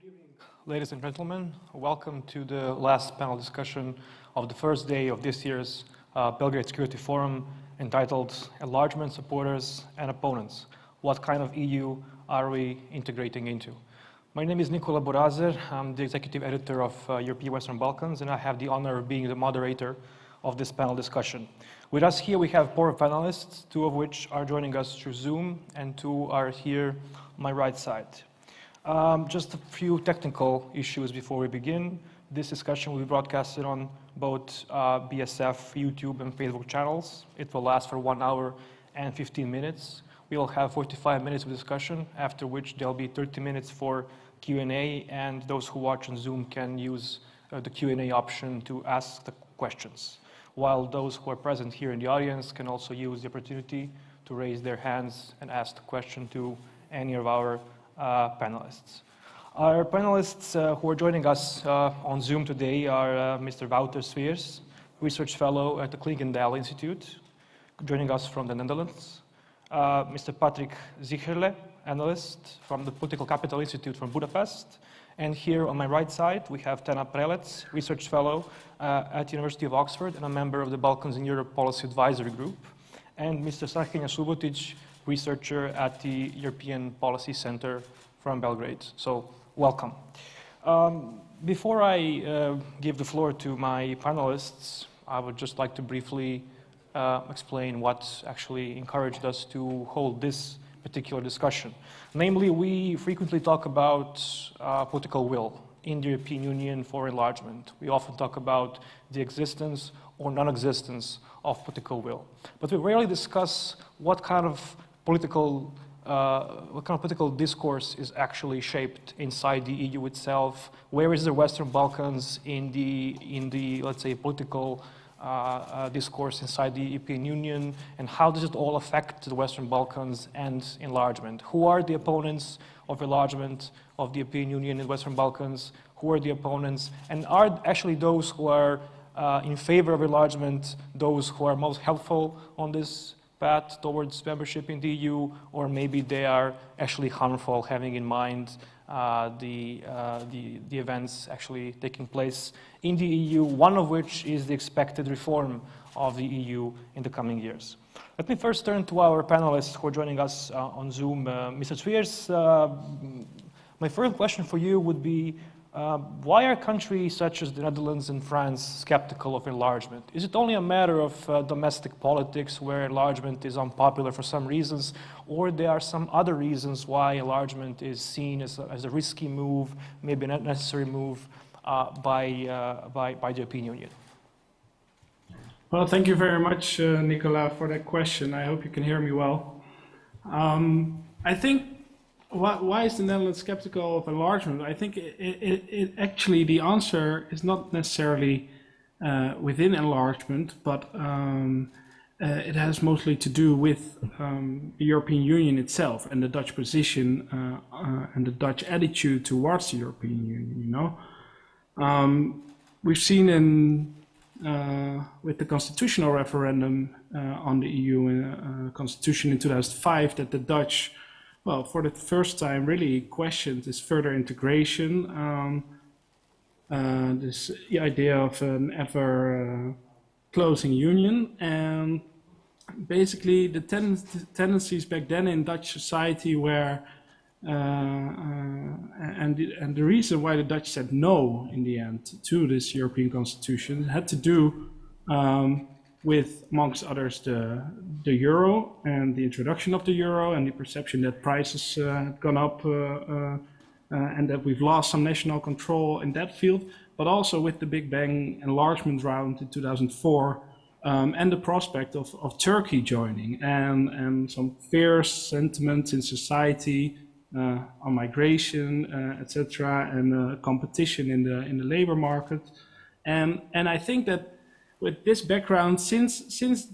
Good evening, ladies and gentlemen. Welcome to the last panel discussion of the first day of this year's Belgrade Security Forum entitled Enlargement Supporters and Opponents. What kind of EU are we integrating into? My name is Nikola Borazer. I'm the executive editor of European Western Balkans, and I have the honor of being the moderator of this panel discussion. With us here, we have four panelists, two of which are joining us through Zoom, and two are here on my right side. Just a few technical issues before we begin. This discussion will be broadcasted on both BSF, YouTube, and Facebook channels. It will last for 1 hour and 15 minutes. We will have 45 minutes of discussion, after which there'll be 30 minutes for Q&A, and those who watch on Zoom can use the Q&A option to ask the questions, while those who are present here in the audience can also use the opportunity to raise their hands and ask the question to any of our panelists. Our panelists who are joining us on Zoom today are Mr. Wouter Sweers, Research Fellow at the Klingendael Institute, joining us from the Netherlands. Mr. Patrick Zicherle, Analyst from the Political Capital Institute from Budapest. And here on my right side, we have Tena Prelec, Research Fellow at the University of Oxford and a member of the Balkans in Europe Policy Advisory Group. And Mr. Strahinja Subotic, researcher at the European Policy Center from Belgrade. So, welcome. Before I give the floor to my panelists, I would just like to briefly explain what actually encouraged us to hold this particular discussion. Namely, we frequently talk about political will in the European Union for enlargement. We often talk about the existence or non-existence of political will. But we rarely discuss what kind of political discourse is actually shaped inside the EU itself. Where is the Western Balkans in the let's say, political discourse inside the European Union, and how does it all affect the Western Balkans and enlargement? Who are the opponents of enlargement of the European Union in the Western Balkans? Who are the opponents? And are actually those who are in favor of enlargement those who are most helpful on this path towards membership in the EU, or maybe they are actually harmful, having in mind the events actually taking place in the EU, one of which is the expected reform of the EU in the coming years. Let me first turn to our panelists who are joining us on Zoom. Mr. Sweers, my first question for you would be, why are countries such as the Netherlands and France skeptical of enlargement? Is it only a matter of domestic politics where enlargement is unpopular for some reasons, or there are some other reasons why enlargement is seen as a risky move, maybe a necessary move by the European Union? Well, thank you very much, Nicola, for that question. I hope you can hear me well. I think why is the Netherlands skeptical of enlargement? I think it actually, the answer is not necessarily within enlargement, but it has mostly to do with the European Union itself and the Dutch position and the Dutch attitude towards the European Union, you know. We've seen with the constitutional referendum on the EU constitution in 2005 that the Dutch, well, for the first time, really questioned this further integration, the idea of an ever-closing union, and basically the tendencies back then in Dutch society were, and the reason why the Dutch said no in the end to this European constitution had to do with, amongst others, the euro and the introduction of the euro and the perception that prices had gone up and that we've lost some national control in that field, but also with the Big Bang enlargement round in 2004 and the prospect of Turkey joining and some fierce sentiments in society on migration, etc., and competition in the labor market. And I think that with this background, since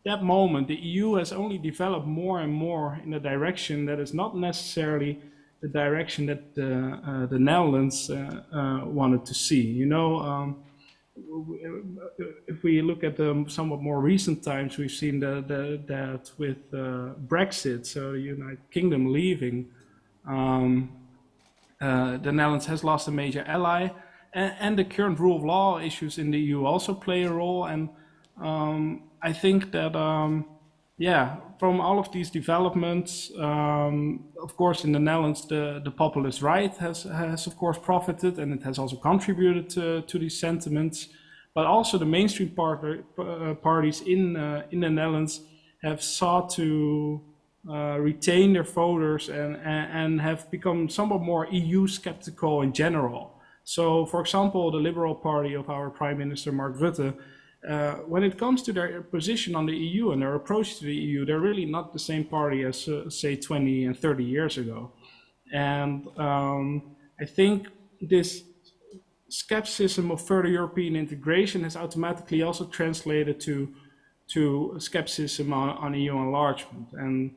that moment, the EU has only developed more and more in a direction that is not necessarily the direction that the Netherlands wanted to see. You know, if we look at the somewhat more recent times, we've seen that with Brexit, so the United Kingdom leaving, The Netherlands has lost a major ally, and the current rule of law issues in the EU also play a role. And I think that, yeah, from all of these developments, of course, in the Netherlands, the populist right has of course profited, and it has also contributed to these sentiments. But also the mainstream parties in the Netherlands have sought to retain their voters and have become somewhat more EU skeptical in general. So, for example, the Liberal Party of our Prime Minister Mark Rutte, when it comes to their position on the EU and their approach to the EU, they're really not the same party as, say, 20 and 30 years ago. And I think this skepticism of further European integration has automatically also translated to skepticism on EU enlargement. And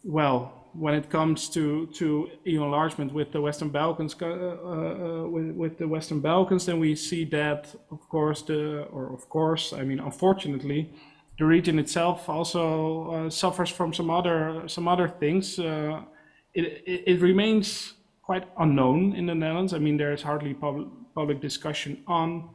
well, when it comes to EU enlargement with the Western Balkans, with the Western Balkans, then we see that, of course, I mean, unfortunately, the region itself also suffers from some other things. It remains quite unknown in the Netherlands. I mean, there is hardly public discussion on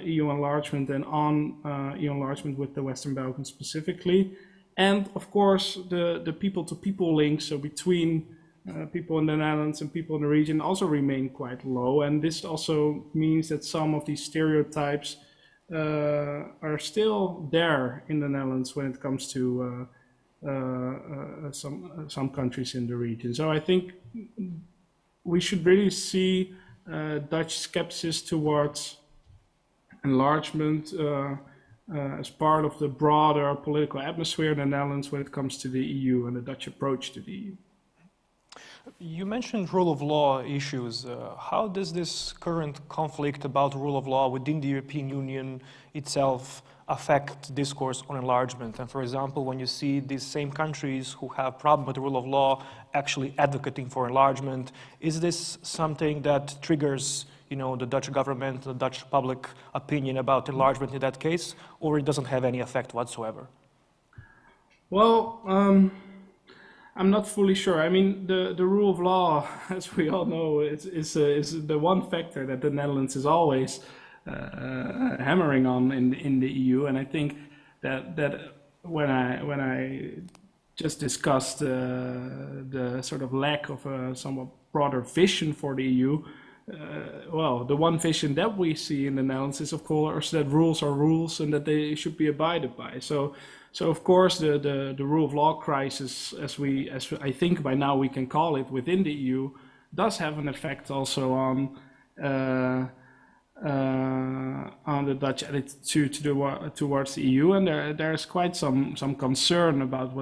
EU enlargement and on EU enlargement with the Western Balkans specifically. And of course, the people-to-people links, so between people in the Netherlands and people in the region, also remain quite low. And this also means that some of these stereotypes are still there in the Netherlands when it comes to some countries in the region. So I think we should really see Dutch skepticism towards enlargement as part of the broader political atmosphere in the Netherlands when it comes to the EU and the Dutch approach to the EU. You mentioned rule of law issues. How does this current conflict about rule of law within the European Union itself affect discourse on enlargement? And for example, when you see these same countries who have problem with the rule of law actually advocating for enlargement, is this something that triggers, you know, the Dutch government, the Dutch public opinion about enlargement in that case, or it doesn't have any effect whatsoever? Well, I'm not fully sure. I mean, the rule of law, as we all know, is the one factor that the Netherlands is always hammering on in the EU. And I think that when I just discussed the sort of lack of a somewhat broader vision for the EU, well, the one vision that we see in the Netherlands is, of course, that rules are rules and that they should be abided by. So of course, the rule of law crisis, as I think by now we can call it within the EU, does have an effect also on the Dutch attitude towards the EU, and there is quite some concern about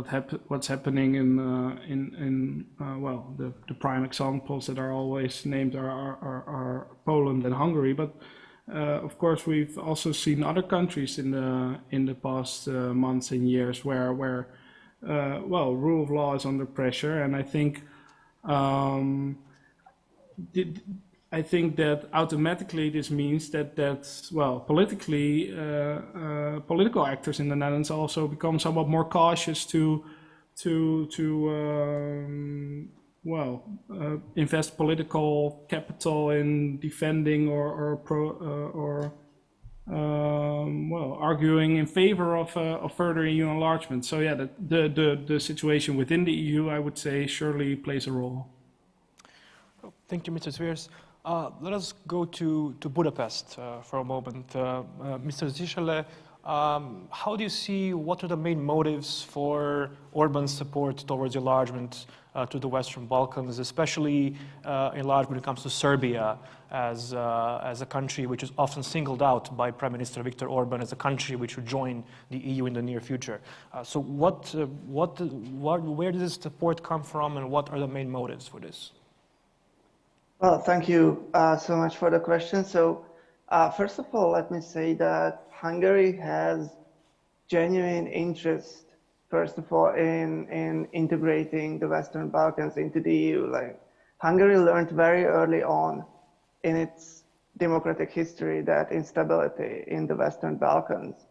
what's happening in well, the prime examples that are always named are Poland and Hungary, but of course we've also seen other countries in the past months and years where well, rule of law is under pressure, and I think that automatically this means that well, politically, political actors in the Netherlands also become somewhat more cautious to well, invest political capital in defending or well, arguing in favor of further EU enlargement. So yeah, the situation within the EU, I would say, surely plays a role. Thank you, Mr. Zweers. Let us go to Budapest for a moment. Mr. Zichele, how do you see, what are the main motives for Orban's support towards enlargement to the Western Balkans, especially enlargement when it comes to Serbia as a country which is often singled out by Prime Minister Viktor Orban as a country which would join the EU in the near future? So where does this support come from, and what are the main motives for this? Well, thank you so much for the question. So first of all, let me say that Hungary has genuine interest, first of all, in integrating the Western Balkans into the EU. Like, Hungary learned very early on in its democratic history that instability in the Western Balkans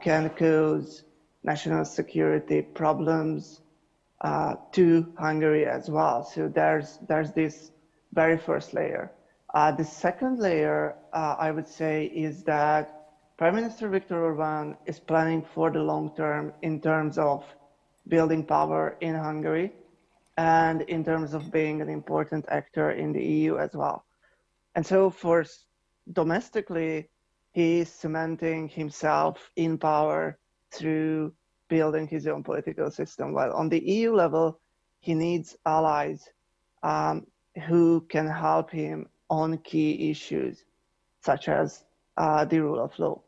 can cause national security problems to Hungary as well. So there's this very first layer. The second layer, I would say, is that Prime Minister Viktor Orban is planning for the long term in terms of building power in Hungary and in terms of being an important actor in the EU as well. And so for domestically, he is cementing himself in power through building his own political system. While on the EU level, he needs allies who can help him on key issues, such as the rule of law.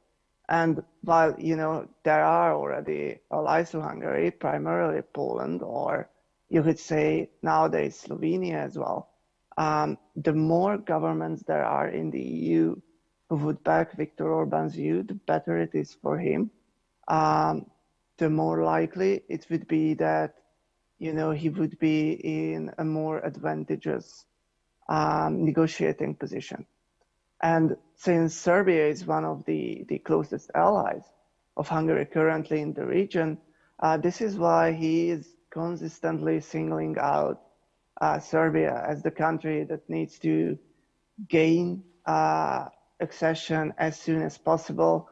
And while, you know, there are already allies to Hungary, primarily Poland, or you could say nowadays Slovenia as well, the more governments there are in the EU who would back Viktor Orban's view, the better it is for him. The more likely it would be that, you know, he would be in a more advantageous negotiating position. And since Serbia is one of the closest allies of Hungary currently in the region, this is why he is consistently singling out Serbia as the country that needs to gain accession as soon as possible.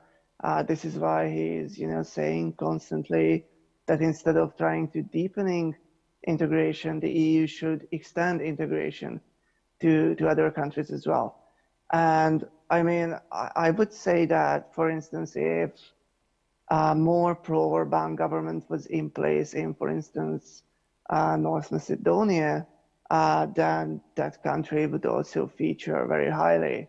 This is why he is, you know, saying constantly that instead of trying to deepening integration, the EU should extend integration to other countries as well. And I mean, I would say that, for instance, if a more pro-Orban government was in place in, for instance, North Macedonia, then that country would also feature very highly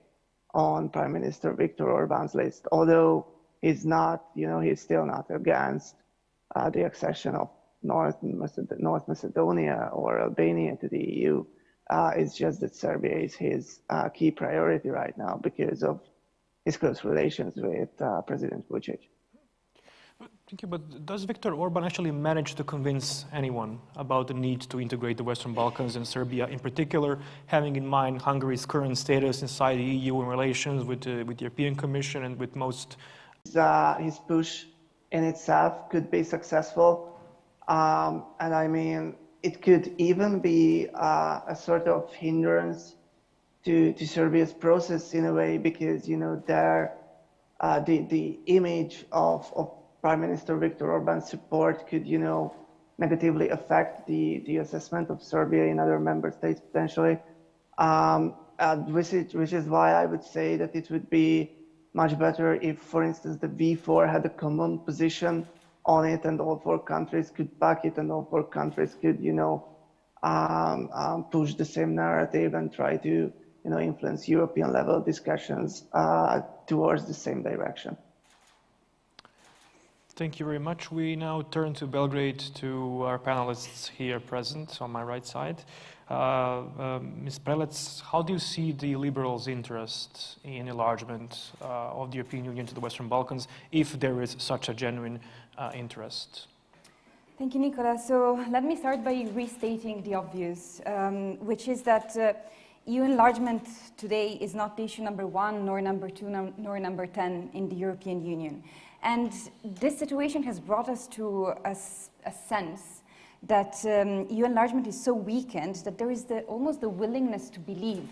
on Prime Minister Viktor Orban's list. Although he's not, you know, he's still not against the accession of North Macedonia or Albania to the EU. It's just that Serbia is his key priority right now because of his close relations with President Vučić. Thank you, but does Viktor Orban actually manage to convince anyone about the need to integrate the Western Balkans and Serbia in particular, having in mind Hungary's current status inside the EU in relations with the European Commission and with most... His push in itself could be successful. And I mean, it could even be a sort of hindrance to Serbia's process in a way, because, you know, the image of Prime Minister Viktor Orban's support could, you know, negatively affect the assessment of Serbia in other member states potentially. Which is why I would say that it would be much better if, for instance, the V4 had a common position on it and all four countries could back it and all four countries could, you know, push the same narrative and try to, you know, influence European level discussions towards the same direction. Thank you very much. We now turn to Belgrade, to our panelists here present on my right side. Ms. Prelec, how do you see the Liberals' interest in enlargement of the European Union to the Western Balkans, if there is such a genuine interest? Thank you, Nicola. So let me start by restating the obvious, which is that EU enlargement today is not issue number 1, nor number 2, nor number 10 in the European Union. And this situation has brought us to a sense that EU enlargement is so weakened that there is almost the willingness to believe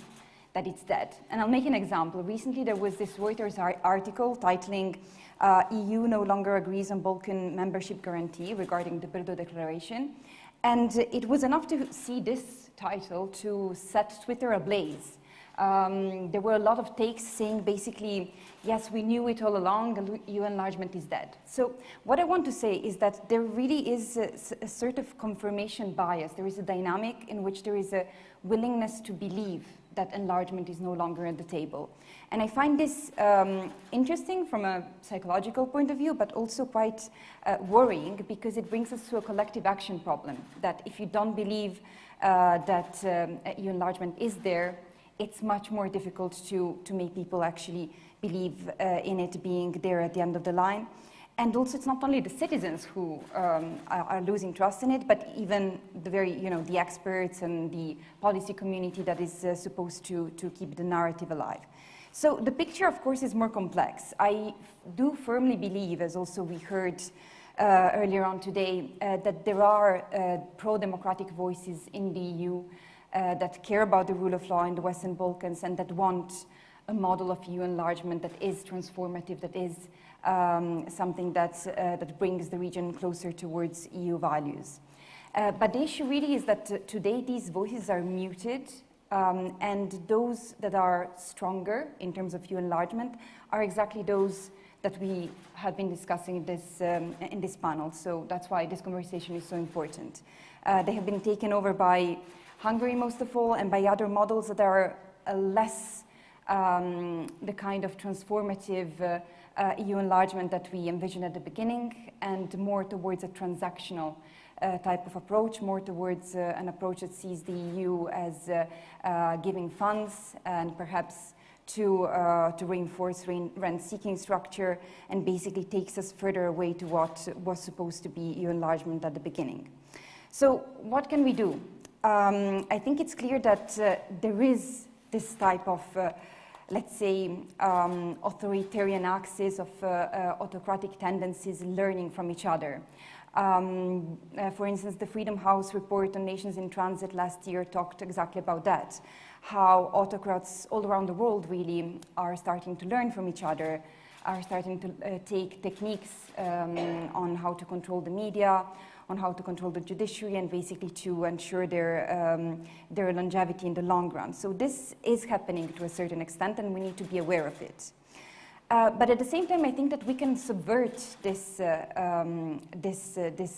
that it's dead. And I'll make an example. Recently there was this Reuters article titling EU no longer agrees on Balkan membership guarantee regarding the Brdo Declaration. And it was enough to see this title to set Twitter ablaze. There were a lot of takes saying basically, yes, we knew it all along, EU enlargement is dead. So what I want to say is that there really is a sort of confirmation bias. There is a dynamic in which there is a willingness to believe that enlargement is no longer at the table. And I find this interesting from a psychological point of view, but also quite worrying, because it brings us to a collective action problem, that if you don't believe that EU enlargement is there, it's much more difficult to make people actually believe in it being there at the end of the line. And also, it's not only the citizens who are losing trust in it, but even the the experts and the policy community that is supposed to keep the narrative alive. So the picture, of course, is more complex. I do firmly believe, as also we heard earlier on today, that there are pro-democratic voices in the EU that care about the rule of law in the Western Balkans and that want a model of EU enlargement that is transformative, that is something that brings the region closer towards EU values. But the issue really is that today these voices are muted, and those that are stronger in terms of EU enlargement are exactly those that we have been discussing in this panel. So that's why this conversation is so important. They have been taken over by Hungary most of all, and by other models that are less the kind of transformative EU enlargement that we envisioned at the beginning, and more towards a transactional type of approach, more towards an approach that sees the EU as giving funds and perhaps to reinforce rent-seeking structure, and basically takes us further away to what was supposed to be EU enlargement at the beginning. So what can we do? I think it's clear that there is this type of let's say, authoritarian axis of autocratic tendencies learning from each other. For instance, the Freedom House report on nations in transit last year talked exactly about that, how autocrats all around the world really are starting to learn from each other, are starting to take techniques on how to control the media, on how to control the judiciary, and basically to ensure their longevity in the long run. So this is happening to a certain extent, and we need to be aware of it. But at the same time, I think that we can subvert this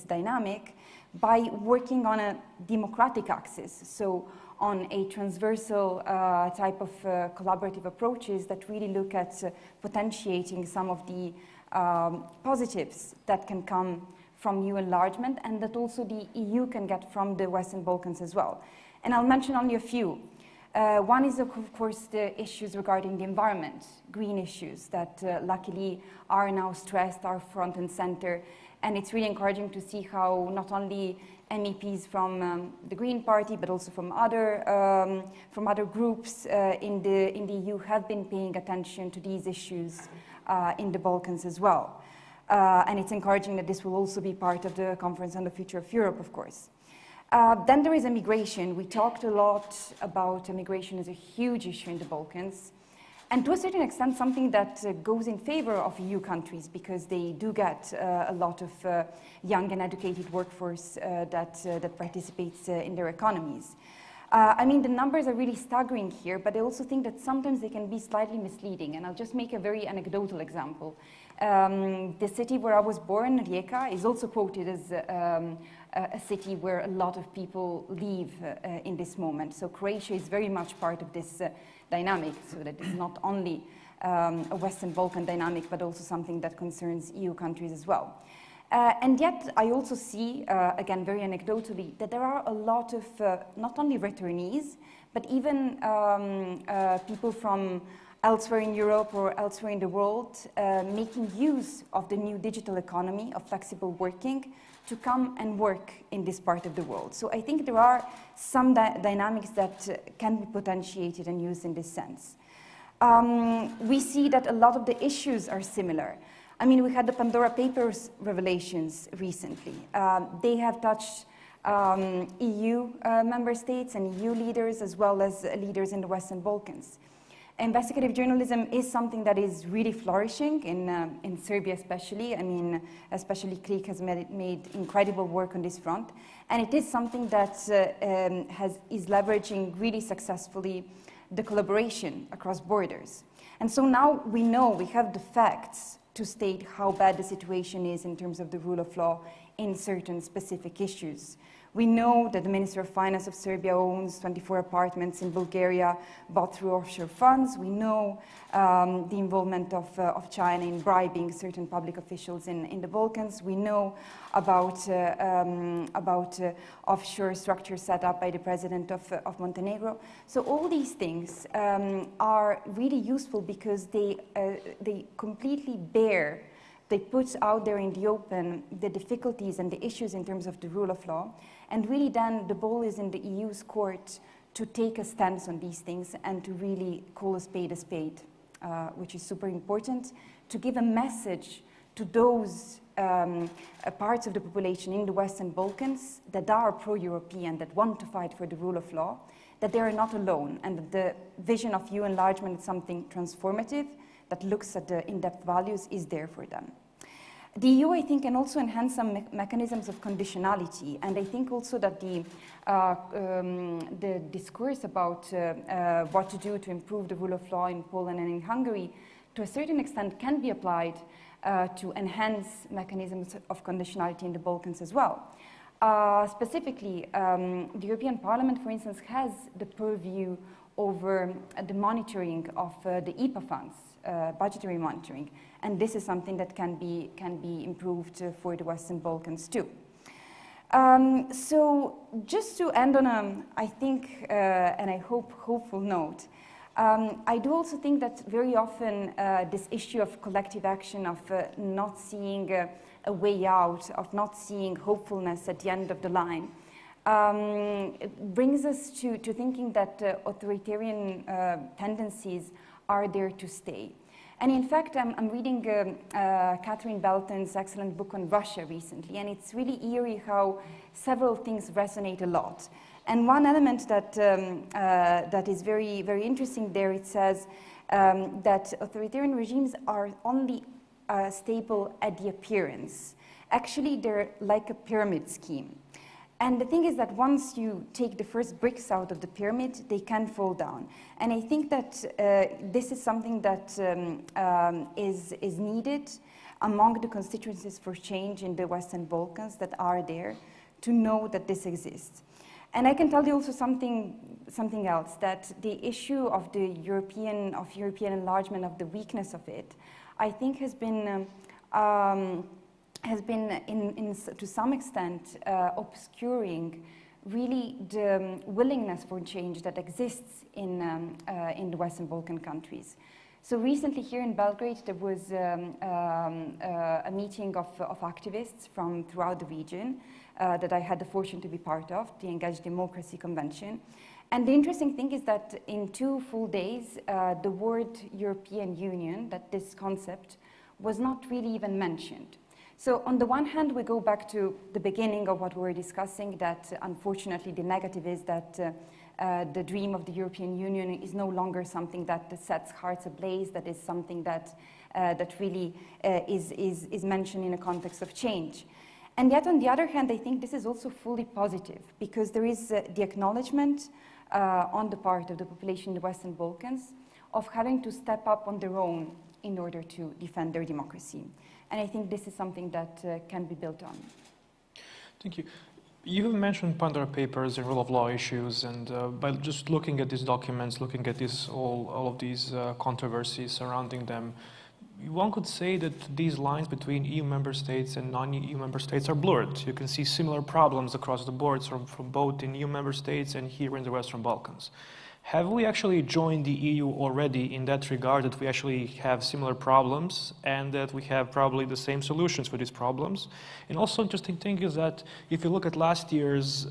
dynamic by working on a democratic axis, so on a transversal type of collaborative approaches that really look at potentiating some of the positives that can come from EU enlargement, and that also the EU can get from the Western Balkans as well. And I'll mention only a few. One is, of course, the issues regarding the environment, green issues that luckily are now stressed, are front and center. And it's really encouraging to see how not only MEPs from the Green Party, but also from other groups in the EU have been paying attention to these issues in the Balkans as well. And it's encouraging that this will also be part of the Conference on the Future of Europe, of course. Then there is immigration. We talked a lot about immigration as a huge issue in the Balkans, and to a certain extent something that goes in favor of EU countries, because they do get a lot of young and educated workforce that participates in their economies. I mean, the numbers are really staggering here, but I also think that sometimes they can be slightly misleading, and I'll just make a very anecdotal example. The city where I was born, Rijeka, is also quoted as a city where a lot of people live in this moment. So Croatia is very much part of this dynamic, so that it's not only a Western Balkan dynamic, but also something that concerns EU countries as well. And yet I also see, again, very anecdotally, that there are a lot of not only returnees, but even people from elsewhere in Europe or elsewhere in the world making use of the new digital economy of flexible working to come and work in this part of the world. So I think there are some dynamics that can be potentiated and used in this sense. We see that a lot of the issues are similar. I mean, we had the Pandora Papers revelations recently. They have touched EU member states and EU leaders, as well as leaders in the Western Balkans. Investigative journalism is something that is really flourishing in Serbia especially. I mean, especially Krik has made incredible work on this front. And it is something that is leveraging really successfully the collaboration across borders. And so now we know, we have the facts to state how bad the situation is in terms of the rule of law in certain specific issues. We know that the Minister of Finance of Serbia owns 24 apartments in Bulgaria bought through offshore funds. We know the involvement of China in bribing certain public officials in the Balkans. We know about offshore structures set up by the president of Montenegro. So all these things are really useful because they completely bear. They put out there in the open the difficulties and the issues in terms of the rule of law. And really then the ball is in the EU's court to take a stance on these things and to really call a spade, which is super important, to give a message to those parts of the population in the Western Balkans that are pro-European, that want to fight for the rule of law, that they are not alone, and that the vision of EU enlargement is something transformative that looks at the in-depth values is there for them. The EU, I think, can also enhance some mechanisms of conditionality, and I think also that the discourse about what to do to improve the rule of law in Poland and in Hungary, to a certain extent, can be applied to enhance mechanisms of conditionality in the Balkans as well. Specifically, the European Parliament, for instance, has the purview over the monitoring of the IPA funds, budgetary monitoring, and this is something that can be improved for the Western Balkans too. So just to end on a, I think, and I hope, hopeful note, I do also think that very often this issue of collective action, of not seeing a way out, of not seeing hopefulness at the end of the line, it brings us to thinking that authoritarian tendencies are there to stay. And in fact, I'm reading Catherine Belton's excellent book on Russia recently, and it's really eerie how several things resonate a lot. And one element that, that is very, very interesting there, it says that authoritarian regimes are only stable at the appearance. Actually, they're like a pyramid scheme. And the thing is that once you take the first bricks out of the pyramid, they can fall down. And I think that this is something that is needed among the constituencies for change in the Western Balkans that are there, to know that this exists. And I can tell you also something else, that the issue of the European enlargement, of the weakness of it, I think has been to some extent obscuring really the willingness for change that exists in the Western Balkan countries. So recently here in Belgrade there was a meeting of activists from throughout the region that I had the fortune to be part of, the Engaged Democracy Convention. And the interesting thing is that in 2 full days, the word European Union, that this concept, was not really even mentioned. So on the one hand, we go back to the beginning of what we were discussing, that unfortunately the negative is that the dream of the European Union is no longer something that sets hearts ablaze, that is something that, that really is mentioned in a context of change. And yet, on the other hand, I think this is also fully positive, because there is the acknowledgement on the part of the population in the Western Balkans of having to step up on their own in order to defend their democracy. And I think this is something that can be built on. Thank you. You have mentioned Pandora Papers and rule of law issues, and by just looking at these documents, looking at this, all of these controversies surrounding them, one could say that these lines between EU member states and non-EU member states are blurred. You can see similar problems across the board from both in EU member states and here in the Western Balkans. Have we actually joined the EU already in that regard, that we actually have similar problems and that we have probably the same solutions for these problems? And also interesting thing is that if you look at last year's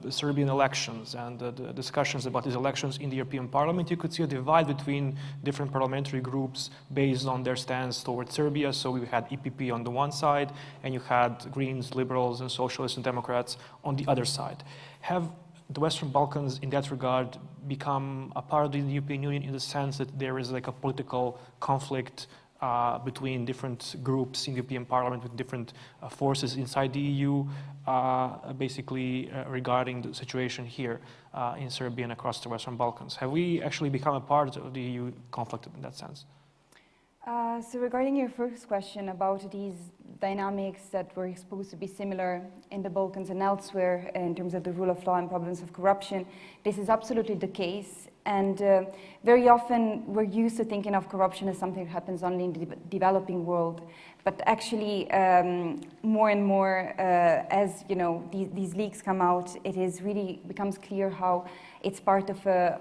Serbian elections and the discussions about these elections in the European Parliament, you could see a divide between different parliamentary groups based on their stance towards Serbia. So we had EPP on the one side, and you had Greens, Liberals, and Socialists and Democrats on the other side. Have the Western Balkans, in that regard, become a part of the European Union in the sense that there is like a political conflict between different groups in the European Parliament with different forces inside the EU, basically regarding the situation here in Serbia and across the Western Balkans? Have we actually become a part of the EU conflict in that sense? So regarding your first question about these dynamics that were supposed to be similar in the Balkans and elsewhere in terms of the rule of law and problems of corruption, this is absolutely the case. And very often we're used to thinking of corruption as something that happens only in the developing world. But actually, more and more, as you know, these leaks come out, it is really becomes clear how it's part of a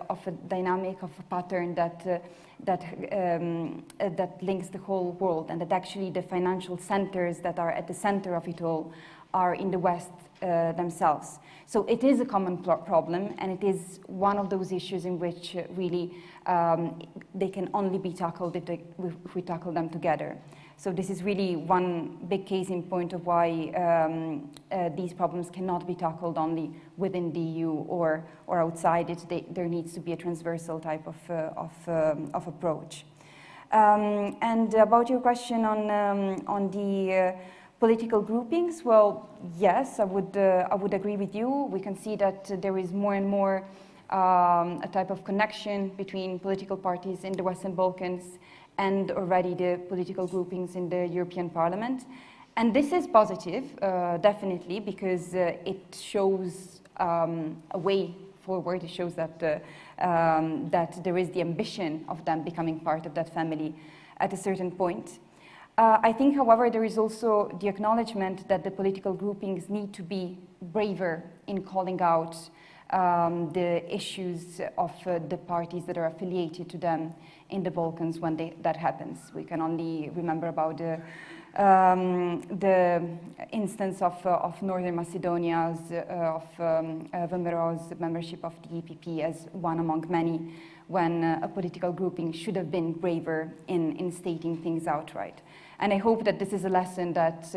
dynamic, of a pattern that that links the whole world, and that actually the financial centers that are at the center of it all are in the West themselves. So it is a common problem, and it is one of those issues in which really they can only be tackled if we tackle them together. So this is really one big case in point of why these problems cannot be tackled only within the EU or outside it. There needs to be a transversal type of approach. And about your question on the political groupings, well, yes, I would agree with you. We can see that there is more and more a type of connection between political parties in the Western Balkans and already the political groupings in the European Parliament. And this is positive, definitely, because it shows a way forward. It shows that, that there is the ambition of them becoming part of that family at a certain point. I think, however, there is also the acknowledgement that the political groupings need to be braver in calling out the issues of the parties that are affiliated to them in the Balkans when that happens. We can only remember about the instance of Northern Macedonia's, of VMRO's membership of the EPP as one among many, when a political grouping should have been braver in stating things outright. And I hope that this is a lesson that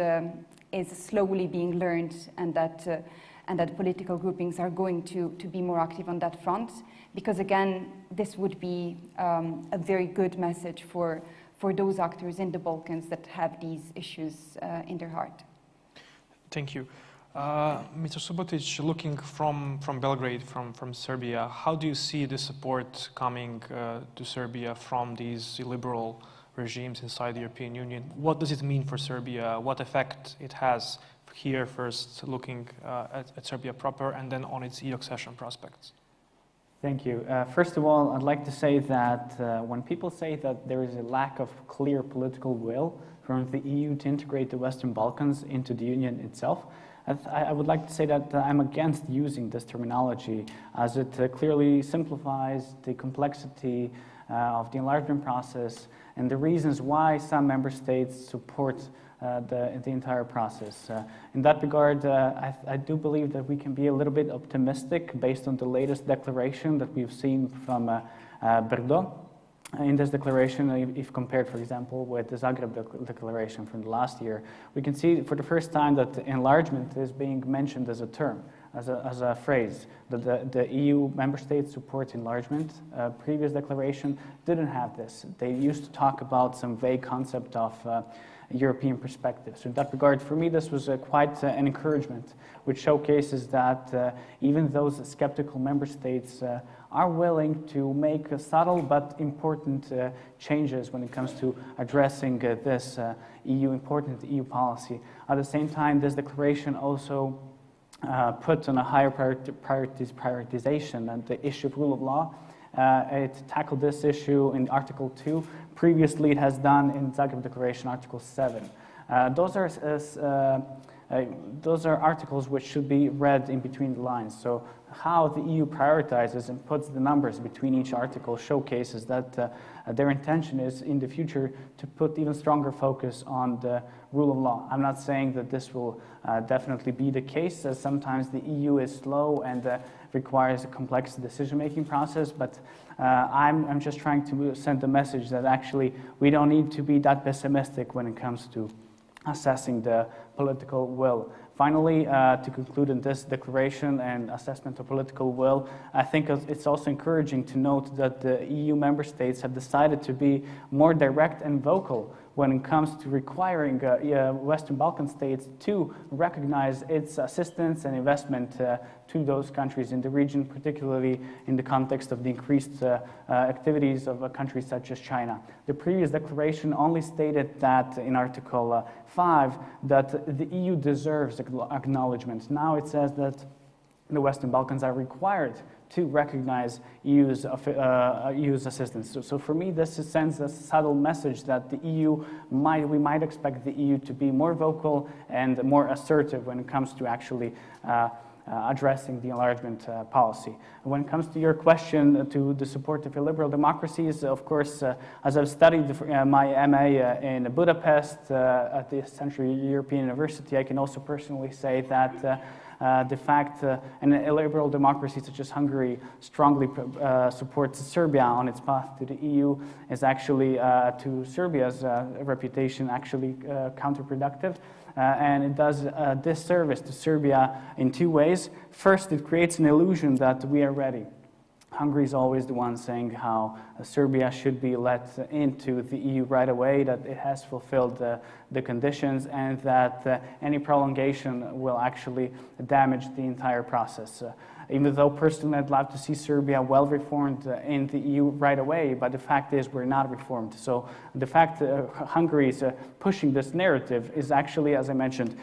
is slowly being learned, and that political groupings are going to be more active on that front, because again, this would be a very good message for those actors in the Balkans that have these issues in their heart. Thank you. Mr. Subotic, looking from Belgrade, from Serbia, how do you see the support coming to Serbia from these illiberal regimes inside the European Union? What does it mean for Serbia? What effect it has here, first looking at Serbia proper, and then on its EU accession prospects? Thank you. First of all, I'd like to say that when people say that there is a lack of clear political will from the EU to integrate the Western Balkans into the Union itself, I would like to say that I'm against using this terminology, as it clearly simplifies the complexity of the enlargement process and the reasons why some member states support the entire process. In that regard, I do believe that we can be a little bit optimistic based on the latest declaration that we've seen from Brdo. In this declaration, if compared, for example, with the Zagreb declaration from last year, we can see for the first time that enlargement is being mentioned as a term, as a phrase, that the EU member states support enlargement. Previous declaration didn't have this. They used to talk about some vague concept of European perspective. So in that regard, for me, this was quite an encouragement, which showcases that even those skeptical member states are willing to make subtle but important changes when it comes to addressing this important EU policy. At the same time, this declaration also puts on a higher prioritization and the issue of rule of law. It tackled this issue in Article 2. Previously, it has done in Zagreb Declaration, Article 7. Those are articles which should be read in between the lines. So how the EU prioritizes and puts the numbers between each article showcases that their intention is in the future to put even stronger focus on the rule of law. I'm not saying that this will definitely be the case, as sometimes the EU is slow and requires a complex decision-making process, but I'm just trying to send the message that actually we don't need to be that pessimistic when it comes to assessing the political will. Finally, to conclude in this declaration and assessment of political will, I think it's also encouraging to note that the EU member states have decided to be more direct and vocal when it comes to requiring Western Balkan states to recognize its assistance and investment to those countries in the region, particularly in the context of the increased activities of countries such as China. The previous declaration only stated that in Article 5 that the EU deserves acknowledgement. Now it says that the Western Balkans are required to recognize EU's assistance. So for me, this sends a subtle message that the EU we might expect the EU to be more vocal and more assertive when it comes to actually addressing the enlargement policy. When it comes to your question to the support of illiberal democracies, of course, as I've studied my MA in Budapest at the Central European University, I can also personally say that the fact an illiberal democracy such as Hungary strongly supports Serbia on its path to the EU is actually, to Serbia's reputation, actually counterproductive. And it does a disservice to Serbia in two ways. First, it creates an illusion that we are ready. Hungary is always the one saying how Serbia should be let into the EU right away, that it has fulfilled the conditions, and that any prolongation will actually damage the entire process. Even though personally I'd love to see Serbia well reformed in the EU right away, but the fact is we're not reformed. So the fact that Hungary is pushing this narrative is actually, as I mentioned,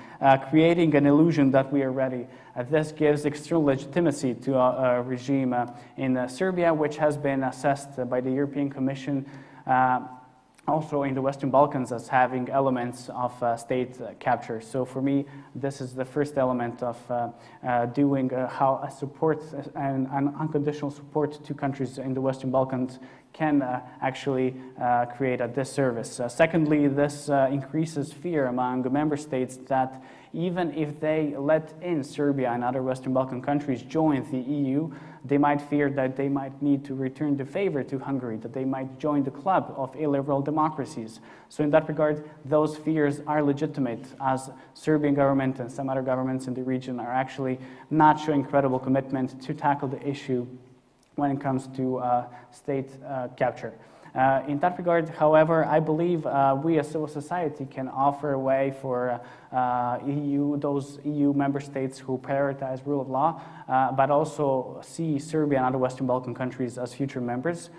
creating an illusion that we are ready. This gives external legitimacy to a regime in Serbia, which has been assessed by the European Commission also in the Western Balkans as having elements of state capture. So for me, this is the first element of doing how a support and an unconditional support to countries in the Western Balkans can actually create a disservice. Secondly, this increases fear among member states that even if they let in Serbia and other Western Balkan countries join the EU, they might fear that they might need to return the favor to Hungary, that they might join the club of illiberal democracies. So in that regard, those fears are legitimate, as Serbian government and some other governments in the region are actually not showing credible commitment to tackle the issue when it comes to state capture. In that regard, however, I believe we as civil society can offer a way for those EU member states who prioritize rule of law, but also see Serbia and other Western Balkan countries as future members.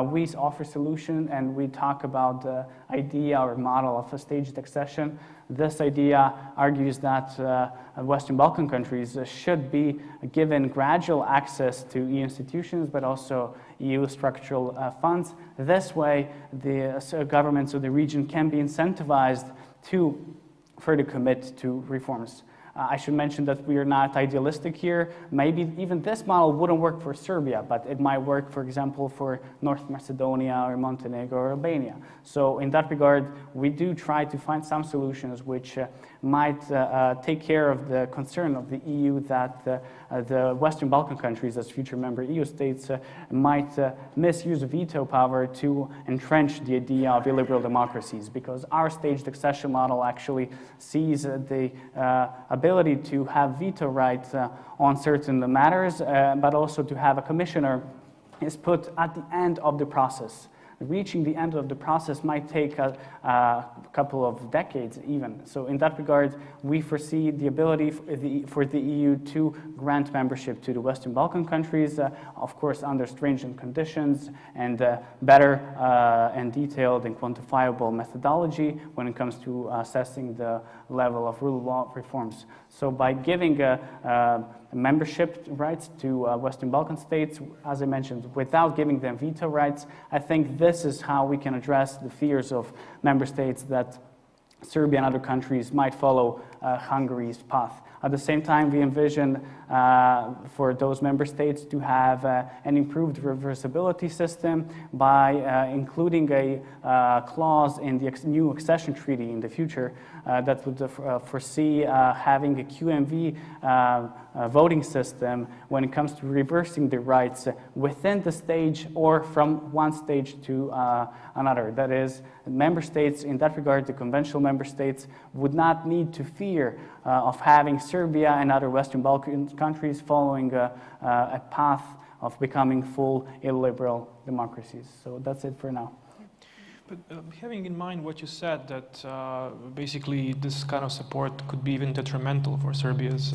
We offer solution, and we talk about the idea or model of a staged accession. This idea argues that Western Balkan countries should be given gradual access to EU institutions, but also EU structural funds. This way, the governments of the region can be incentivized to further commit to reforms. I should mention that we are not idealistic here. Maybe even this model wouldn't work for Serbia, but it might work, for example, for North Macedonia or Montenegro or Albania. So in that regard, we do try to find some solutions which might take care of the concern of the EU that the Western Balkan countries as future member EU states might misuse veto power to entrench the idea of illiberal democracies, because our staged accession model actually sees the ability to have veto rights on certain matters, but also to have a commissioner is put at the end of the process. Reaching the end of the process might take a couple of decades even. So in that regard, we foresee the ability for the EU to grant membership to the Western Balkan countries, of course under stringent conditions and better and detailed and quantifiable methodology when it comes to assessing the level of rule of law reforms. So by giving membership rights to Western Balkan states, as I mentioned, without giving them veto rights, I think this is how we can address the fears of member states that Serbia and other countries might follow Hungary's path. At the same time, we envision for those member states to have an improved reversibility system by including a clause in the new accession treaty in the future that would foresee having a QMV voting system when it comes to reversing the rights within the stage or from one stage to another. That is, member states, in that regard, the conventional member states would not need to fear of having Serbia and other Western Balkan countries following a path of becoming full illiberal democracies. So that's it for now. But having in mind what you said, that basically this kind of support could be even detrimental for Serbia's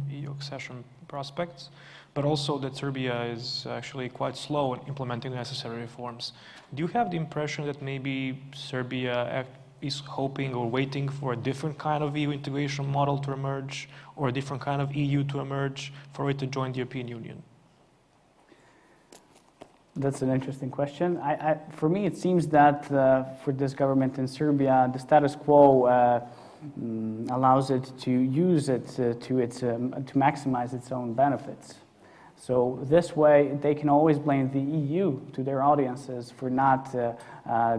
EU accession prospects, but also that Serbia is actually quite slow in implementing the necessary reforms. Do you have the impression that maybe Serbia is hoping or waiting for a different kind of EU integration model to emerge, or a different kind of EU to emerge for it to join the European Union? That's an interesting question. For me, it seems that for this government in Serbia, the status quo allows it to use it to maximize its own benefits. So this way, they can always blame the EU to their audiences for not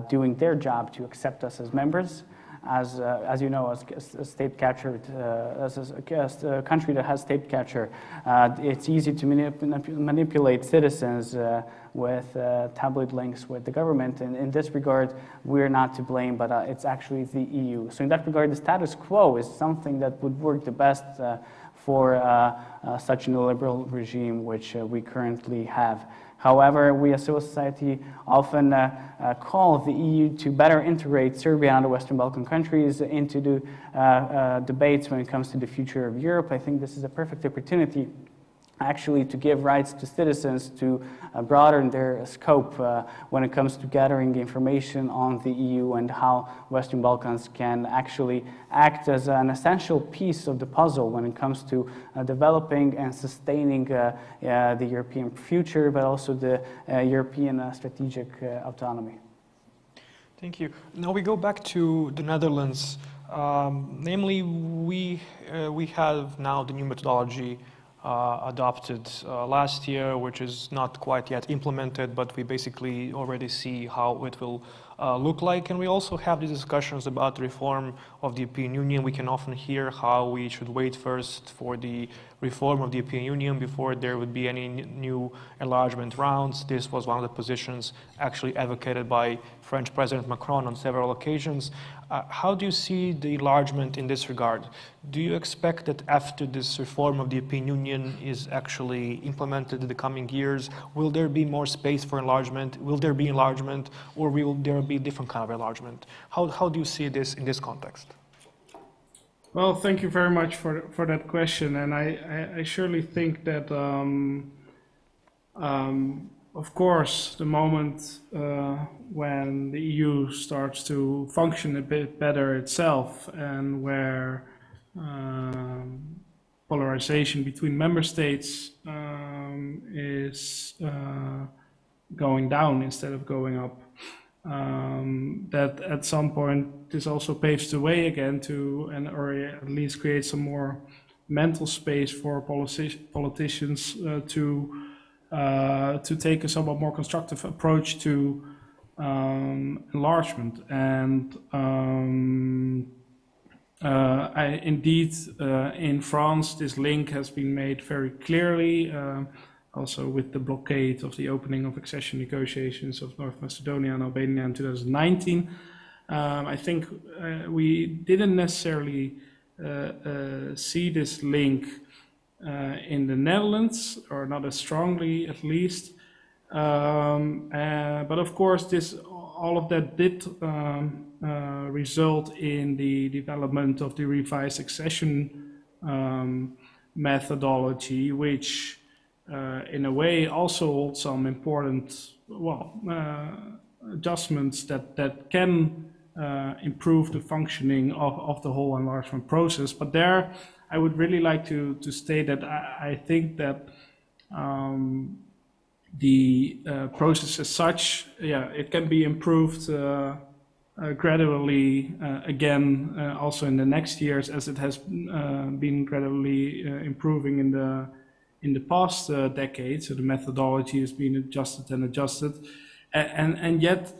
doing their job to accept us as members. as you know, as a state captured, as a country that has state capture, it's easy to manipulate citizens with tabloid links with the government. And in this regard, we're not to blame, but it's actually the EU. So in that regard, the status quo is something that would work the best for such a neoliberal regime which we currently have. However, we as civil society often call the EU to better integrate Serbia and other Western Balkan countries into the debates when it comes to the future of Europe. I think this is a perfect opportunity actually to give rights to citizens to broaden their scope when it comes to gathering information on the EU and how Western Balkans can actually act as an essential piece of the puzzle when it comes to developing and sustaining the European future, but also the European strategic autonomy. Thank you. Now we go back to the Netherlands. Namely, we have now the new methodology adopted last year, which is not quite yet implemented, but we basically already see how it will look like. And we also have these discussions about the reform of the European Union. We can often hear how we should wait first for the reform of the European Union before there would be any new enlargement rounds. This was one of the positions actually advocated by French President Macron on several occasions. How do you see the enlargement in this regard? Do you expect that after this reform of the European Union is actually implemented in the coming years, will there be more space for enlargement? Will there be enlargement, or will there be a different kind of enlargement? How do you see this in this context? Well, thank you very much for that question, and I surely think that of course the moment when the EU starts to function a bit better itself, and where polarization between member states is going down instead of going up, that at some point this also paves the way again to, or at least creates some more mental space for politicians to take a somewhat more constructive approach to enlargement. And indeed, in France, this link has been made very clearly, also with the blockade of the opening of accession negotiations of North Macedonia and Albania in 2019. I think we didn't necessarily see this link in the Netherlands, or not as strongly at least. But of course, all of that did result in the development of the revised accession methodology, which in a way also holds some important adjustments that can improve the functioning of the whole enlargement process. But there I would really like to state that I think that the process as such, it can be improved gradually again, also in the next years, as it has been gradually improving in the past decade. So the methodology has been adjusted and adjusted, and yet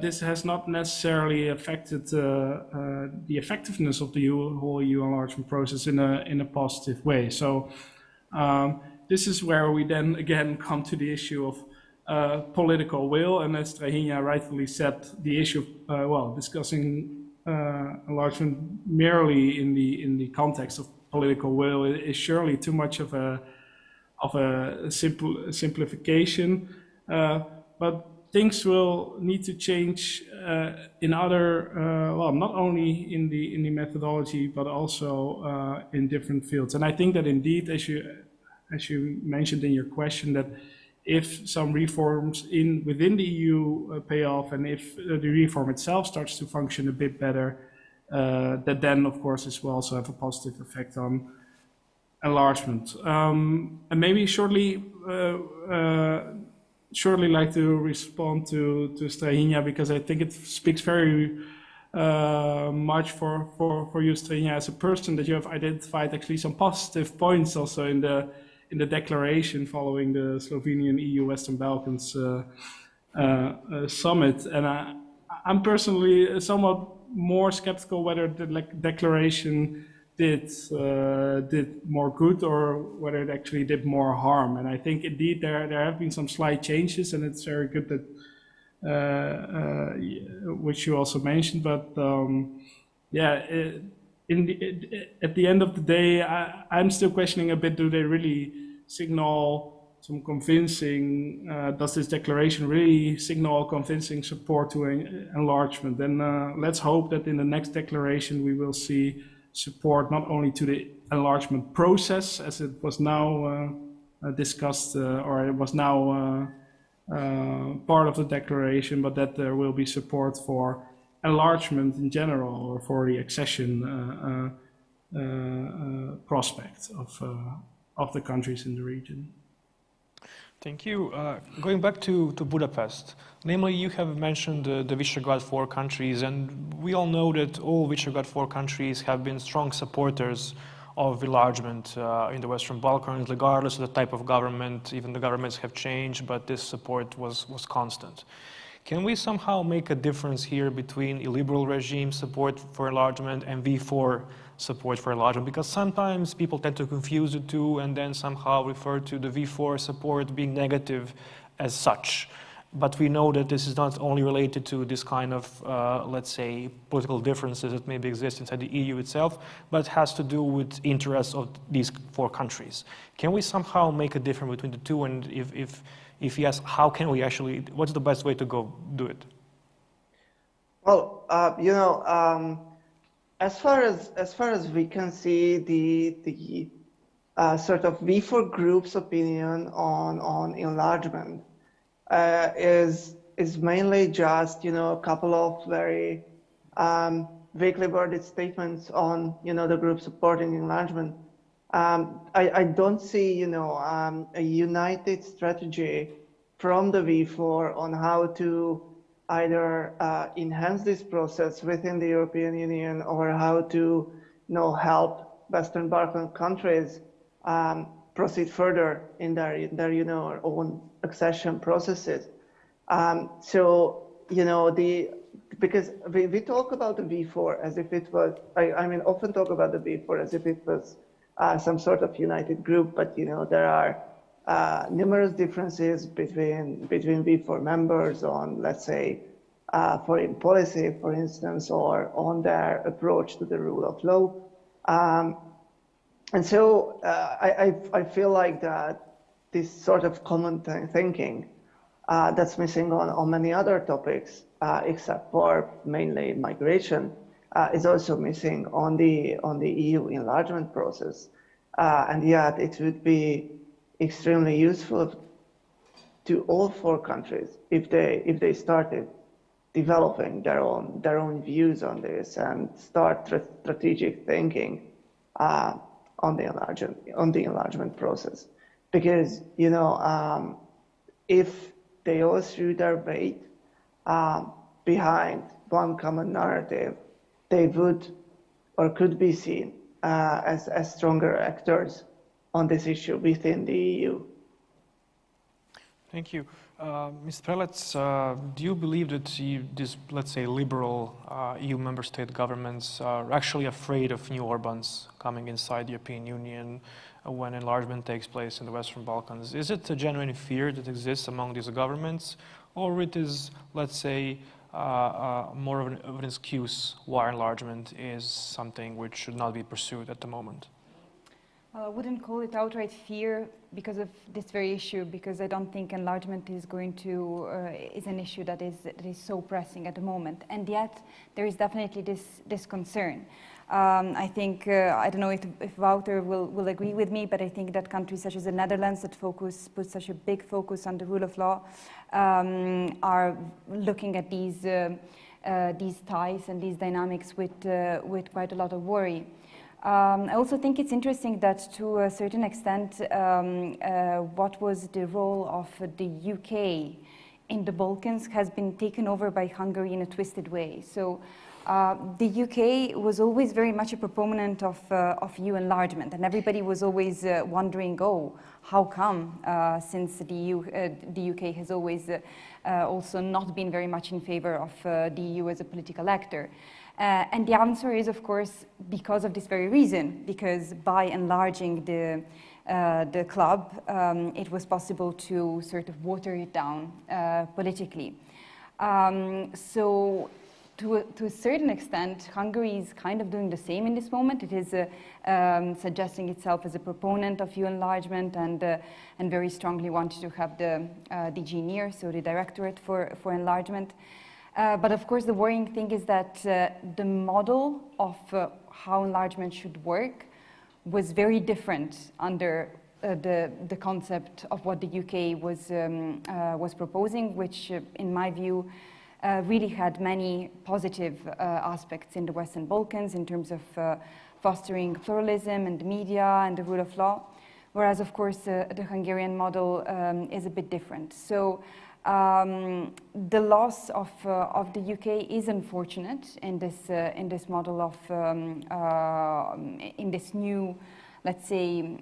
this has not necessarily affected the effectiveness of the whole EU enlargement process in a positive way. So this is where we then again come to the issue of political will, and as Strahinja rightfully said, the issue of discussing enlargement merely in the context of political will is surely too much of a simplification, but things will need to change in other, not only in the methodology, but also in different fields. And I think that indeed, as you mentioned in your question, that if some reforms within the EU pay off, and if the reform itself starts to function a bit better, that then, of course, this will also have a positive effect on enlargement. And maybe shortly like to respond to Strahinja, because I think it speaks very much for you, Strahinja, as a person, that you have identified actually some positive points also in the declaration following the Slovenian EU Western Balkans summit. And I'm personally somewhat more skeptical whether the declaration did more good or whether it actually did more harm. And I think indeed there have been some slight changes, and it's very good that which you also mentioned. But yeah, at the end of the day, I'm still questioning a bit: do they really signal some convincing? Does this declaration really signal convincing support to enlargement? Then let's hope that in the next declaration we will see support not only to the enlargement process, as it was now discussed, or it was now part of the declaration, but that there will be support for enlargement in general, or for the accession prospect of the countries in the region. Thank you. Going back to Budapest, namely you have mentioned the Visegrad 4 countries, and we all know that all Visegrad 4 countries have been strong supporters of enlargement in the Western Balkans, regardless of the type of government. Even the governments have changed, but this support was constant. Can we somehow make a difference here between illiberal regime support for enlargement and V4 support for enlargement? Because sometimes people tend to confuse the two and then somehow refer to the V4 support being negative as such. But we know that this is not only related to this kind of, let's say, political differences that maybe exist inside the EU itself, but has to do with interests of these 4 countries. Can we somehow make a difference between the two? And if yes, how can we actually, what's the best way to go do it? Well, you know, as far as we can see, the sort of V4 group's opinion on enlargement is mainly just, you know, a couple of very vaguely worded statements on, you know, the group supporting enlargement. I don't see, you know, a united strategy from the V4 on how to either enhance this process within the European Union, or how to, you know, help Western Balkan countries proceed further in their you know, own accession processes. So, you know, because we talk about the V4 as if it was, I mean, often talk about the V4 as if it was some sort of united group, but, you know, there are numerous differences between V4 members on, let's say, foreign policy, for instance, or on their approach to the rule of law. And so I feel like that this sort of common thinking that's missing on many other topics, except for mainly migration, is also missing on the EU enlargement process. And yet it would be extremely useful to all 4 countries if they started developing their own views on this and start strategic thinking on the enlargement process. Because, you know, if they all threw their weight behind one common narrative, they would or could be seen as stronger actors on this issue within the EU. Thank you. Mr. Prelec, do you believe that these, let's say, liberal EU member state governments are actually afraid of new Orbáns coming inside the European Union when enlargement takes place in the Western Balkans? Is it a genuine fear that exists among these governments, or it is, let's say, more of an excuse why enlargement is something which should not be pursued at the moment? Well, I wouldn't call it outright fear because of this very issue, because I don't think enlargement is going to is an issue that is so pressing at the moment. And yet there is definitely this concern. I think I don't know if Wouter will agree with me, but I think that countries such as the Netherlands that put such a big focus on the rule of law are looking at these ties and these dynamics with quite a lot of worry. I also think it's interesting that to a certain extent what was the role of the UK in the Balkans has been taken over by Hungary in a twisted way. So The UK was always very much a proponent of EU enlargement, and everybody was always wondering, oh, how come, since the UK has always also not been very much in favor of the EU as a political actor. And the answer is, of course, because of this very reason, because by enlarging the club, it was possible to sort of water it down politically. So to a certain extent, Hungary is kind of doing the same in this moment. It is suggesting itself as a proponent of EU enlargement and very strongly wanted to have the DG NEAR, so the Directorate for Enlargement. But of course, the worrying thing is that the model of how enlargement should work was very different under the concept of what the UK was proposing, which, in my view, really had many positive aspects in the Western Balkans in terms of fostering pluralism and the media and the rule of law, whereas, of course, the Hungarian model is a bit different. So the loss of the UK is unfortunate in this model of in this new, let's say,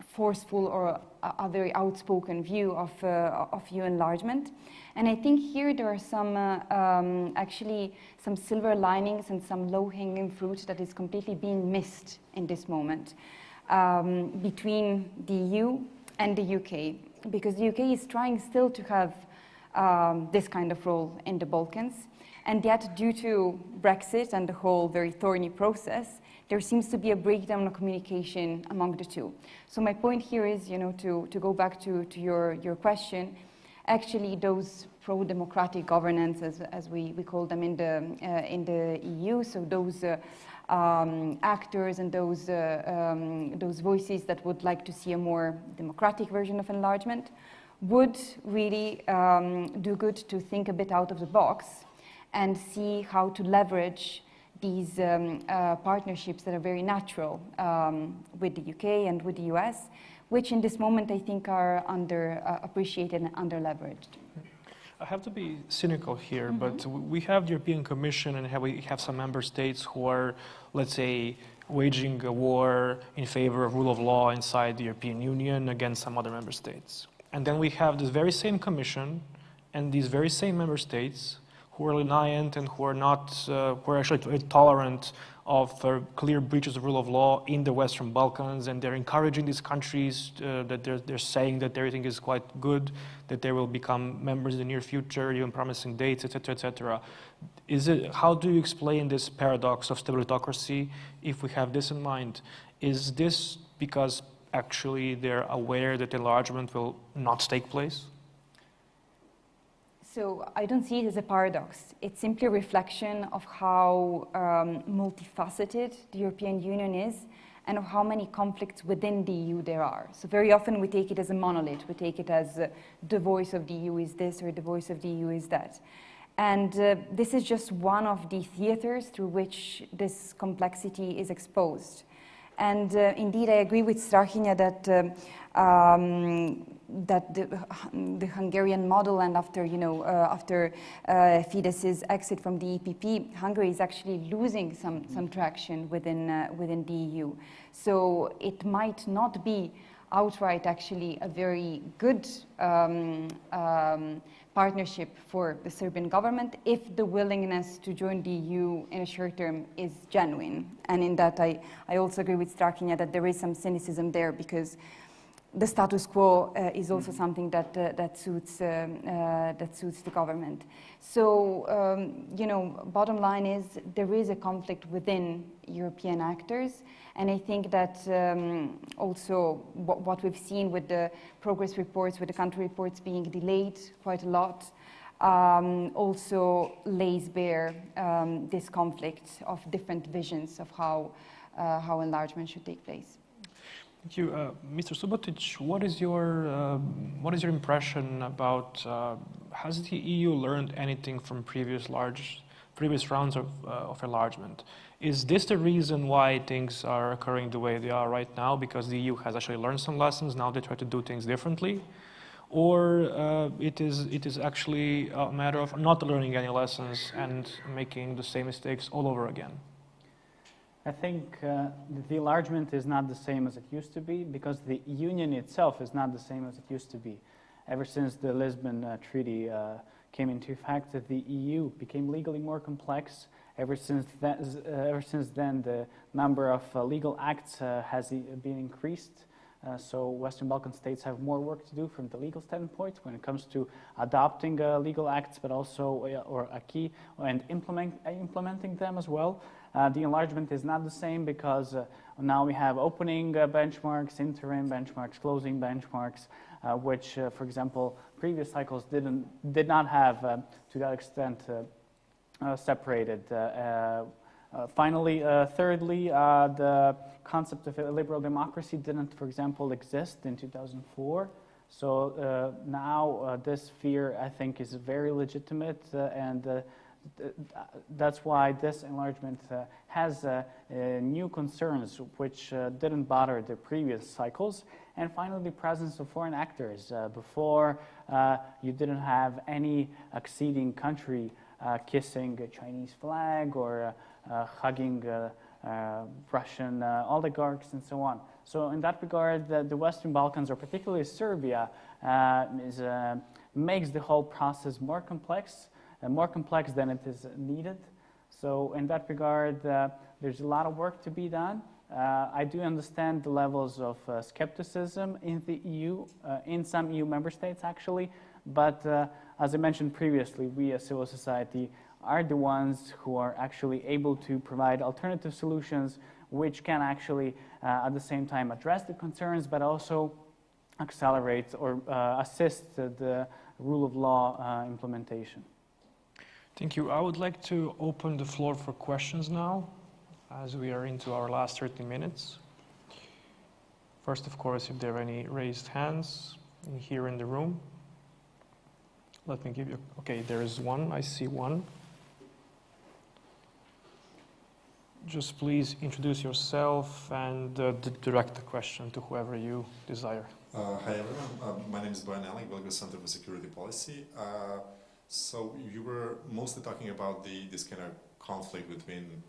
forceful or a very outspoken view of EU enlargement. And I think here there are some actually some silver linings and some low-hanging fruit that is completely being missed in this moment between the EU and the UK, because the UK is trying still to have this kind of role in the Balkans, and yet due to Brexit and the whole very thorny process, there seems to be a breakdown of communication among the two. So my point here is, you know, to go back to your question, actually those pro-democratic governance, as we call them in the EU, so those actors and those voices that would like to see a more democratic version of enlargement would really do good to think a bit out of the box and see how to leverage these partnerships that are very natural with the UK and with the US, which in this moment I think are underappreciated and under-leveraged. I have to be cynical here, but we have the European Commission and we have some member states who are, let's say, waging a war in favor of rule of law inside the European Union against some other member states. And then we have this very same Commission and these very same member states who are lenient and who are not, who are actually tolerant of clear breaches of rule of law in the Western Balkans, and they're encouraging these countries that they're saying that everything is quite good, that they will become members in the near future, even promising dates, etc., etc. How do you explain this paradox of stabilitocracy if we have this in mind? Is this because actually they're aware that enlargement will not take place? So I don't see it as a paradox. It's simply a reflection of how multifaceted the European Union is and of how many conflicts within the EU there are. So very often we take it as a monolith. We take it as the voice of the EU is this or the voice of the EU is that. And this is just one of the theaters through which this complexity is exposed. And indeed, I agree with Strahinja that that the Hungarian model, and after after Fidesz's exit from the EPP, Hungary is actually losing some traction within the EU. So it might not be outright actually a very good partnership for the Serbian government if the willingness to join the EU in a short term is genuine. And in that I also agree with Strahinja that there is some cynicism there, because the status quo is also something that suits the government. So bottom line is there is a conflict within European actors, and I think that also what we've seen with the progress reports, with the country reports being delayed quite a lot, also lays bare this conflict of different visions of how enlargement should take place. Thank you. Mr. Subotic, what is your impression about, has the EU learned anything from previous rounds of enlargement? Is this the reason why things are occurring the way they are right now, because the EU has actually learned some lessons, now they try to do things differently? or it is actually a matter of not learning any lessons and making the same mistakes all over again? I think the enlargement is not the same as it used to be because the union itself is not the same as it used to be. Ever since the Lisbon Treaty came into effect, the EU became legally more complex. Ever since then, the number of legal acts has been increased. So Western Balkan states have more work to do from the legal standpoint when it comes to adopting legal acts, but also or acquis and implementing them as well. The enlargement is not the same because now we have opening benchmarks, interim benchmarks, closing benchmarks, which, for example, previous cycles did not have to that extent separated. Finally, thirdly, the concept of liberal democracy didn't, for example, exist in 2004. So now this fear, I think, is very legitimate, and that's why this enlargement has new concerns which didn't bother the previous cycles. And finally, the presence of foreign actors. Before, you didn't have any acceding country kissing a Chinese flag or hugging Russian oligarchs and so on. So in that regard, the Western Balkans, or particularly Serbia, makes the whole process more complex than it is needed. So in that regard, there's a lot of work to be done. I do understand the levels of skepticism in the EU, in some EU member states actually, but as I mentioned previously, we as civil society are the ones who are actually able to provide alternative solutions which can actually at the same time address the concerns but also accelerate or assist the rule of law implementation. Thank you. I would like to open the floor for questions now, as we are into our last 30 minutes. First, of course, if there are any raised hands here in the room. Let me give you, okay, there is one, I see one. Just please introduce yourself and direct the question to whoever you desire. Hi everyone, my name is Bojan Alek, Belgrade Center for Security Policy. So you were mostly talking about this kind of conflict between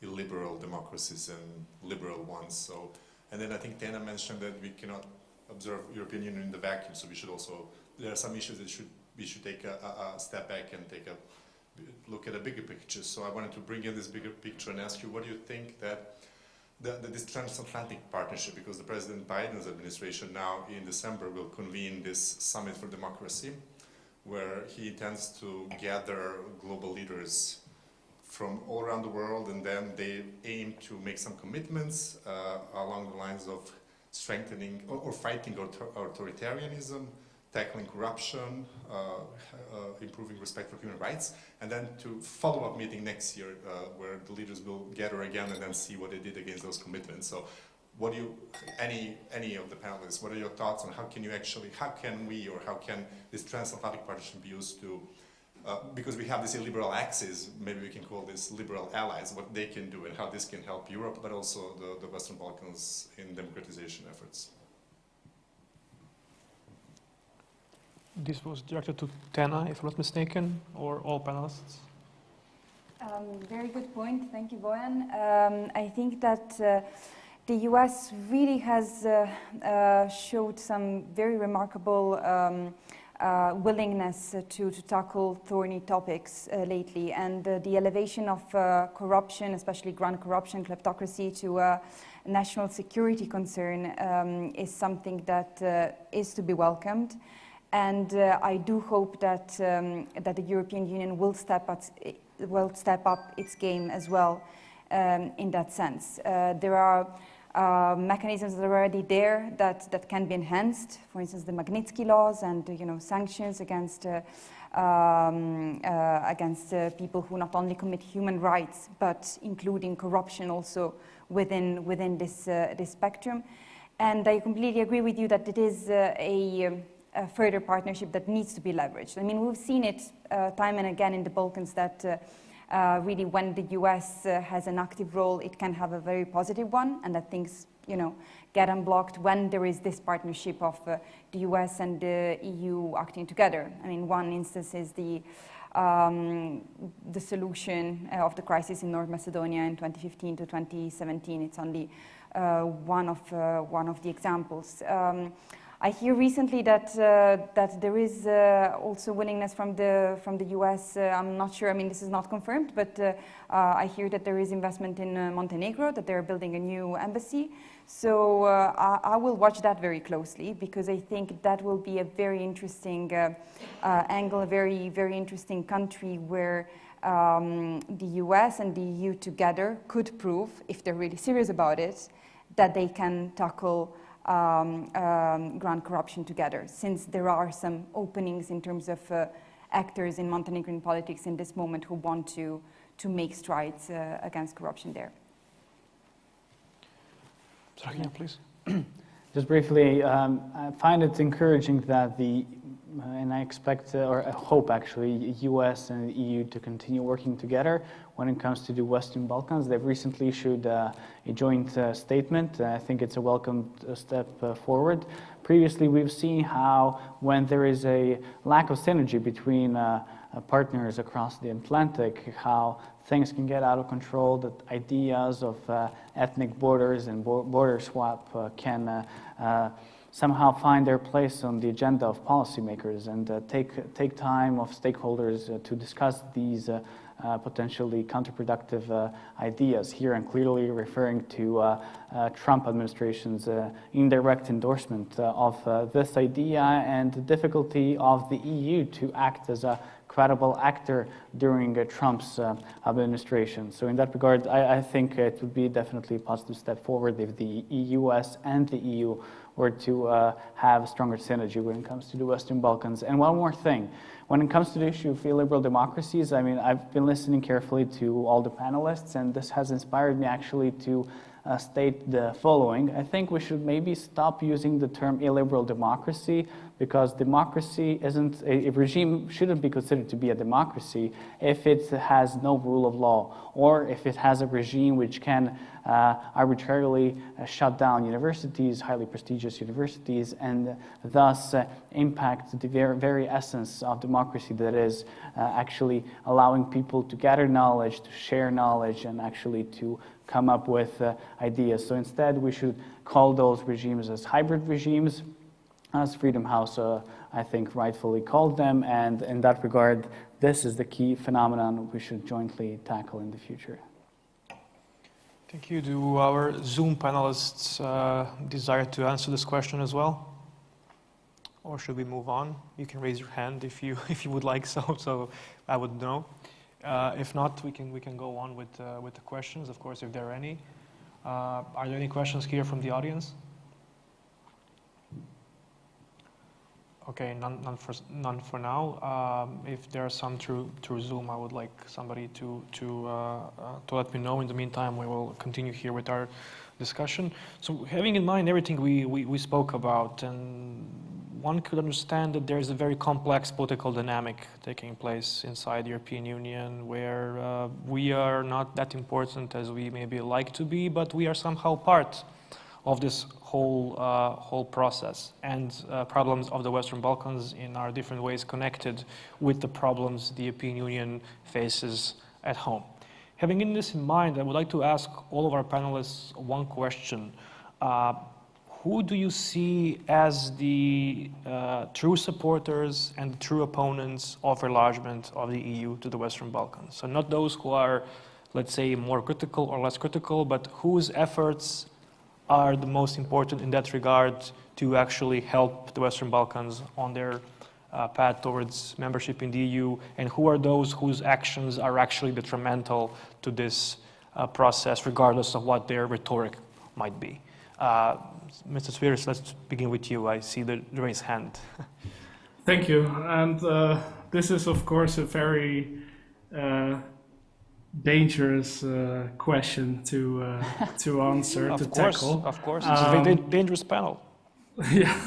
illiberal democracies and liberal ones. So, and then I think Tena mentioned that we cannot observe European Union in the vacuum. So we should also, there are some issues that we should take a step back and take a look at a bigger picture. So I wanted to bring in this bigger picture and ask you, what do you think that this transatlantic partnership, because the President Biden's administration now in December will convene this Summit for Democracy, where he intends to gather global leaders from all around the world, and then they aim to make some commitments along the lines of strengthening or fighting authoritarianism, tackling corruption, improving respect for human rights, and then to follow-up meeting next year where the leaders will gather again and then see what they did against those commitments. So what do you, any of the panelists, what are your thoughts on how can this transatlantic partnership be used to, because we have this illiberal axis, maybe we can call this liberal allies, what they can do and how this can help Europe, but also the Western Balkans in democratization efforts. This was directed to Tena, if I'm not mistaken, or all panelists. Very good point. Thank you, Bojan. I think that the US really has showed some very remarkable willingness to tackle thorny topics lately, and the elevation of corruption, especially grand corruption, kleptocracy, to a national security concern is something that is to be welcomed. And I do hope that that the European Union will step up its game as well in that sense. There are mechanisms that are already there that can be enhanced. For instance, the Magnitsky laws and sanctions against people who not only commit human rights but including corruption also within this spectrum. And I completely agree with you that it is a further partnership that needs to be leveraged. I mean, we've seen it time and again in the Balkans that really when the US has an active role, it can have a very positive one, and that things get unblocked when there is this partnership of the US and the EU acting together. I mean, one instance is the solution of the crisis in North Macedonia in 2015 to 2017. It's only one of the examples. I hear recently that there is also willingness from the US. I'm not sure. I mean, this is not confirmed, but I hear that there is investment in Montenegro, that they're building a new embassy. So I will watch that very closely, because I think that will be a very interesting angle, a very, very interesting country where the US and the EU together could prove, if they're really serious about it, that they can tackle ground corruption together, since there are some openings in terms of actors in Montenegrin politics in this moment who want to make strides against corruption there. Sorry, please. Just briefly, I find it encouraging that and I expect, or I hope actually, US and EU to continue working together when it comes to the Western Balkans. They've recently issued a joint statement. I think it's a welcome step forward. Previously, we've seen how when there is a lack of synergy between partners across the Atlantic, how things can get out of control, that ideas of ethnic borders and border swap can somehow find their place on the agenda of policymakers, and take time of stakeholders to discuss these potentially counterproductive ideas. Here I'm clearly referring to Trump administration's indirect endorsement of this idea, and the difficulty of the EU to act as a credible actor during Trump's administration. So in that regard, I think it would be definitely a positive step forward if the US and the EU were to have stronger synergy when it comes to the Western Balkans. And one more thing, when it comes to the issue of illiberal democracies, I mean, I've been listening carefully to all the panelists, and this has inspired me actually to state the following. I think we should maybe stop using the term illiberal democracy, because democracy isn't, a regime shouldn't be considered to be a democracy if it has no rule of law, or if it has a regime which can arbitrarily shut down universities, highly prestigious universities, and thus impact the very essence of democracy, that is actually allowing people to gather knowledge, to share knowledge, and actually to come up with ideas. So instead, we should call those regimes as hybrid regimes, as Freedom House, I think, rightfully called them. And in that regard, this is the key phenomenon we should jointly tackle in the future. Thank you. Do our Zoom panelists desire to answer this question as well? Or should we move on? You can raise your hand if you would like so I would know. If not, we can go on with the questions, of course, if there are any. Are there any questions here from the audience? Okay, none for now. If there are some through Zoom, I would like somebody to let me know. In the meantime, we will continue here with our discussion. So, having in mind everything we spoke about, and one could understand that there is a very complex political dynamic taking place inside the European Union, where we are not that important as we maybe like to be, but we are somehow part of this whole process, and problems of the Western Balkans in our different ways connected with the problems the European Union faces at home. Having this in mind, I would like to ask all of our panelists one question. Who do you see as the true supporters and the true opponents of enlargement of the EU to the Western Balkans? So not those who are, let's say, more critical or less critical, but whose efforts are the most important in that regard to actually help the Western Balkans on their path towards membership in the EU, and who are those whose actions are actually detrimental to this process, regardless of what their rhetoric might be. Mr. Sviris, let's begin with you. I see the raised hand. Thank you. And this is, of course, a very dangerous question to answer, to tackle. Of course, it's a very dangerous panel. Yeah,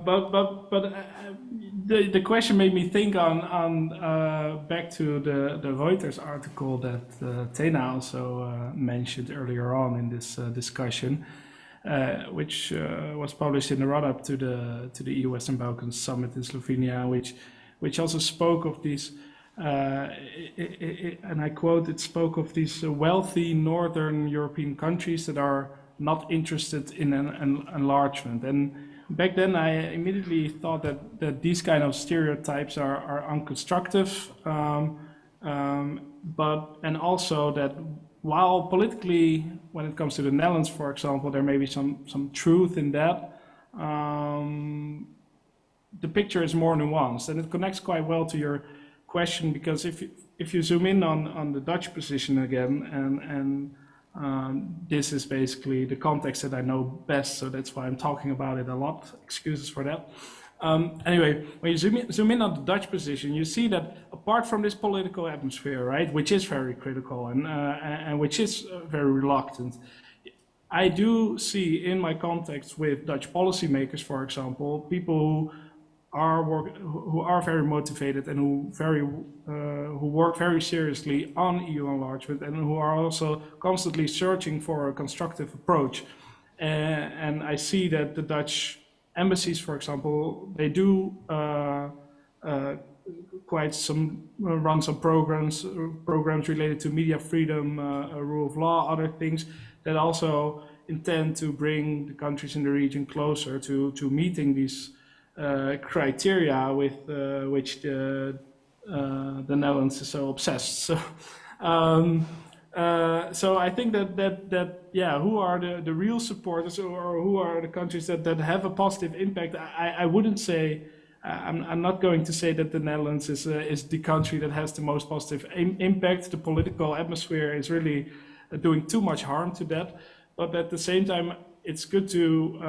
but the question made me think on back to the Reuters article that Tena also mentioned earlier on in this discussion, which was published in the run-up to the EU Western Balkans summit in Slovenia, which also spoke of these, and I quote, it spoke of these wealthy Northern European countries that are not interested in an enlargement. And back then, I immediately thought that these kind of stereotypes are unconstructive, and also that while politically, when it comes to the Netherlands, for example, there may be some truth in that, the picture is more nuanced, and it connects quite well to your question, because if you zoom in on the Dutch position again, and this is basically the context that I know best, so that's why I'm talking about it a lot. Excuses for that. Anyway, when you zoom in on the Dutch position, you see that apart from this political atmosphere, right, which is very critical and which is very reluctant, I do see in my contacts with Dutch policymakers, for example, people who are very motivated and who work very seriously on EU enlargement, and who are also constantly searching for a constructive approach. And I see that the Dutch embassies, for example, they do run some programs related to media freedom, rule of law, other things that also intend to bring the countries in the region closer to meeting these criteria with which the Netherlands is so obsessed. So I think that yeah, who are the real supporters, or who are the countries that have a positive impact? I wouldn't say, I'm not going to say that the Netherlands is the country that has the most positive impact. The political atmosphere is really doing too much harm to that. But at the same time, it's good to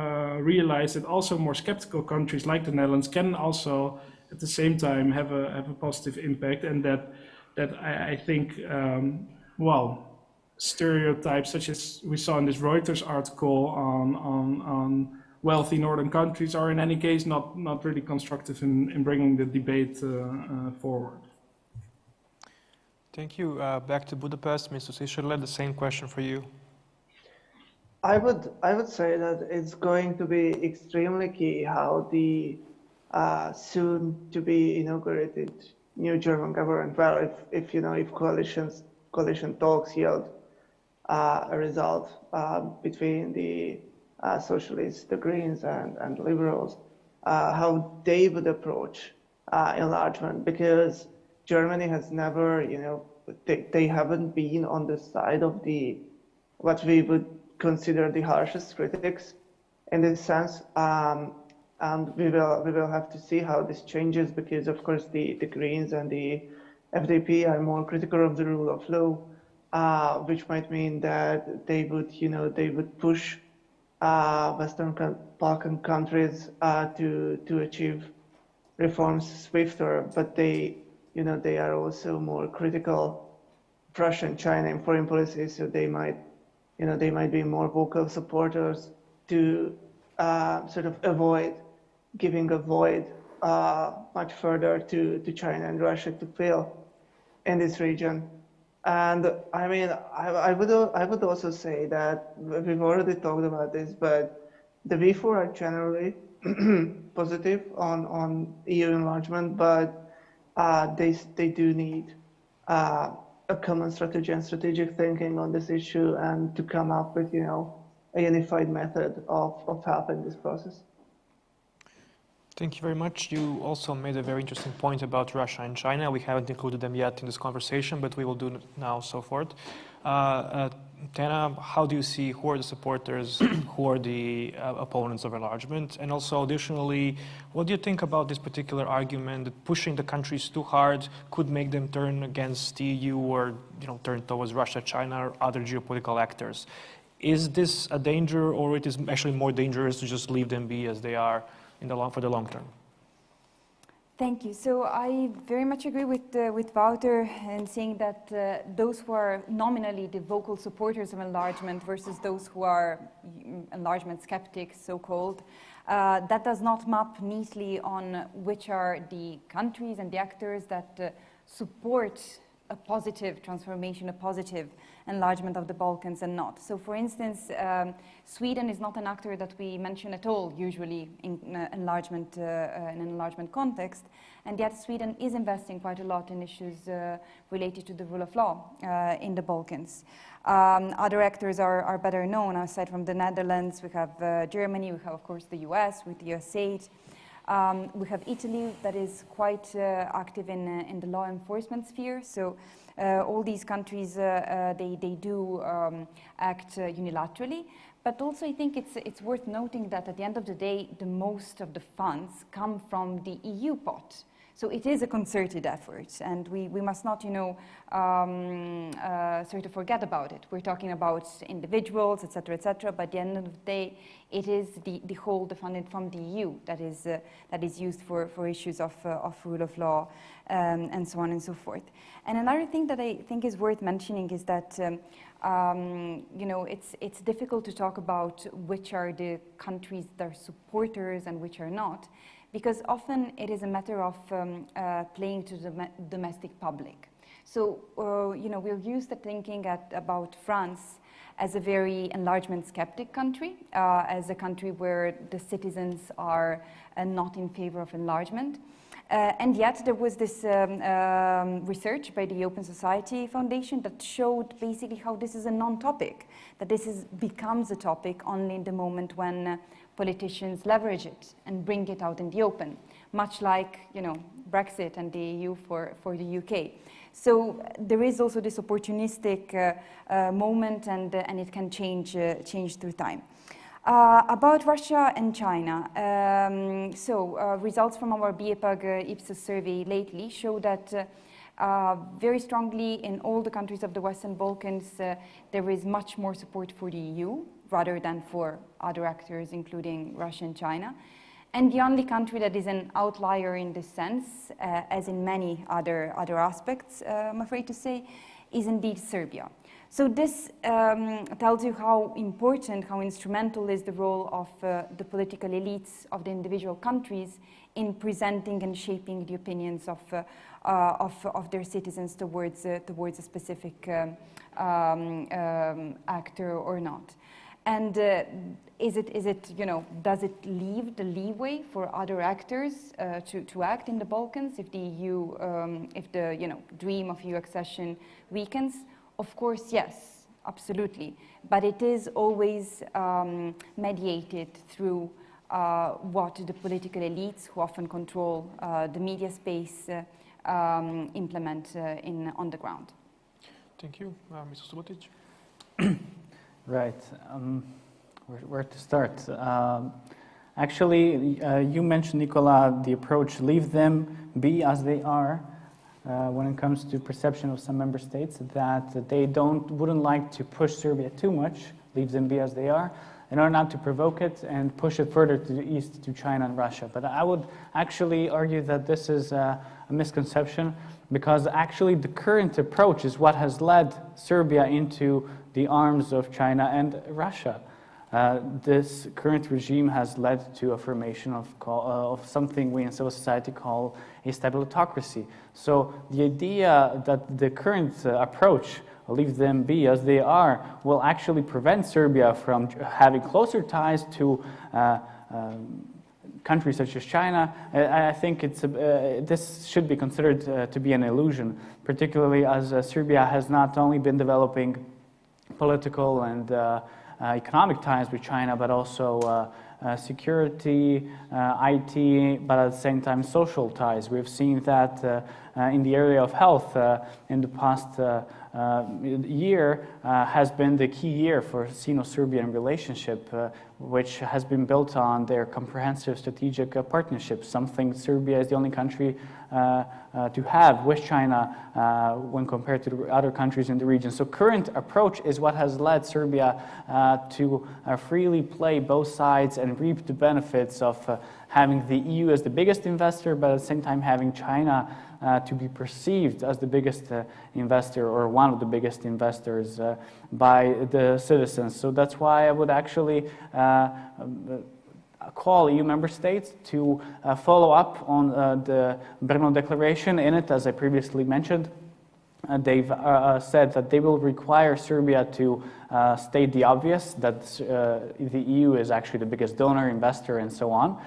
realize that also more skeptical countries like the Netherlands can also at the same time have a positive impact, and that I think stereotypes such as we saw in this Reuters article on wealthy northern countries are in any case not really constructive in bringing the debate forward. Thank you. Back to Budapest, Mr. Sischerle, the same question for you. I would say that it's going to be extremely key how the soon to be inaugurated new German government, well, if coalition talks yield a result between the socialists, the Greens, and liberals, how they would approach enlargement, because Germany has never, they haven't been on the side of what we would consider the harshest critics in this sense, and we will have to see how this changes, because of course the Greens and the FDP are more critical of the rule of law, which might mean that they would push Western Balkan countries to achieve reforms swifter, but they are also more critical of Russia and China in foreign policy, so they might be more vocal supporters to sort of avoid giving a void much further to China and Russia to fill in this region. And I mean, I would also say that we've already talked about this, but the V4 are generally positive on EU enlargement, but they do need a common strategy and strategic thinking on this issue, and to come up with a unified method of helping this process. Thank you very much. You also made a very interesting point about Russia and China. We haven't included them yet in this conversation, but we will do it now, so forth. Tena, how do you see who are the supporters, who are the opponents of enlargement? And also, additionally, what do you think about this particular argument that pushing the countries too hard could make them turn against the EU, or turn towards Russia, China, or other geopolitical actors? Is this a danger, or it is actually more dangerous to just leave them be as they are for the long term? Thank you. So I very much agree with Wouter in saying that those who are nominally the vocal supporters of enlargement versus those who are enlargement skeptics, so-called, That does not map neatly on which are the countries and the actors that support a positive transformation, a positive enlargement of the Balkans and not. So for instance, Sweden is not an actor that we mention at all usually in enlargement, in an enlargement context, and yet Sweden is investing quite a lot in issues related to the rule of law in the Balkans. Other actors are better known. Aside from the Netherlands, we have Germany, we have of course the US with the US8. We have Italy that is quite active in the law enforcement sphere. So all these countries, they do act unilaterally. But also I think it's worth noting that at the end of the day, the most of the funds come from the EU pot. So it is a concerted effort, and we must not, sort of forget about it. We're talking about individuals, et cetera, but at the end of the day, it is the whole, the funding from the EU that is used for issues of rule of law and so on and so forth. And another thing that I think is worth mentioning is that, it's difficult to talk about which are the countries that are supporters and which are not, because often it is a matter of playing to the domestic public. So, we're used to thinking about France as a very enlargement skeptic country, as a country where the citizens are not in favor of enlargement. And yet there was this research by the Open Society Foundation that showed basically how this is a non-topic, that this becomes a topic only in the moment when politicians leverage it and bring it out in the open, much like Brexit and the EU for the UK. So there is also this opportunistic moment, and it can change through time. About Russia and China, results from our BEPAG Ipsos survey lately show that very strongly in all the countries of the Western Balkans, there is much more support for the EU rather than for other actors, including Russia and China. And the only country that is an outlier in this sense, as in many other aspects, I'm afraid to say, is indeed Serbia. So this tells you how important, how instrumental is the role of the political elites of the individual countries in presenting and shaping the opinions of their citizens towards a specific actor or not. And does it leave the leeway for other actors to act in the Balkans if the EU, if the dream of EU accession weakens? Of course, yes, absolutely. But it is always mediated through what the political elites, who often control the media space, implement on the ground. Thank you, Mr. Subotic. Right. Where to start? Actually, you mentioned, Nicola, the approach, leave them be as they are. When it comes to perception of some member states, that they wouldn't like to push Serbia too much, leave them be as they are, in order not to provoke it and push it further to the east to China and Russia. But I would actually argue that this is a misconception, because actually the current approach is what has led Serbia into the arms of China and Russia. This current regime has led to a formation of something we in civil society call a stabilitocracy. So the idea that the current approach, leave them be as they are, will actually prevent Serbia from having closer ties to countries such as China, I think this should be considered to be an illusion, particularly as Serbia has not only been developing political and economic ties with China, but also security, IT, but at the same time social ties. We've seen that in the area of health in the past year has been the key year for Sino-Serbian relationship, which has been built on their comprehensive strategic partnership, something Serbia is the only country to have with China when compared to the other countries in the region. So current approach is what has led Serbia to freely play both sides and reap the benefits of having the EU as the biggest investor, but at the same time having China to be perceived as the biggest investor or one of the biggest investors by the citizens. So that's why I would actually call EU member states to follow up on the Brno Declaration. In it, as I previously mentioned, they've said that they will require Serbia to state the obvious, that the EU is actually the biggest donor, investor, and so on.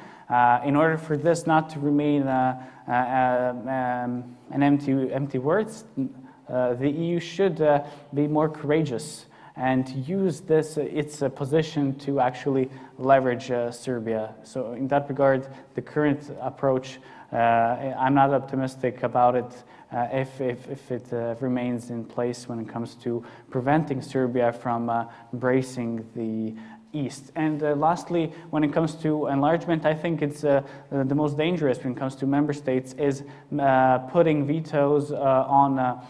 In order for this not to remain an empty words, the EU should be more courageous and use this its position to actually leverage Serbia. So in that regard, the current approach, I'm not optimistic about it if it remains in place when it comes to preventing Serbia from embracing the East. And lastly, when it comes to enlargement, I think it's the most dangerous when it comes to member states is putting vetoes on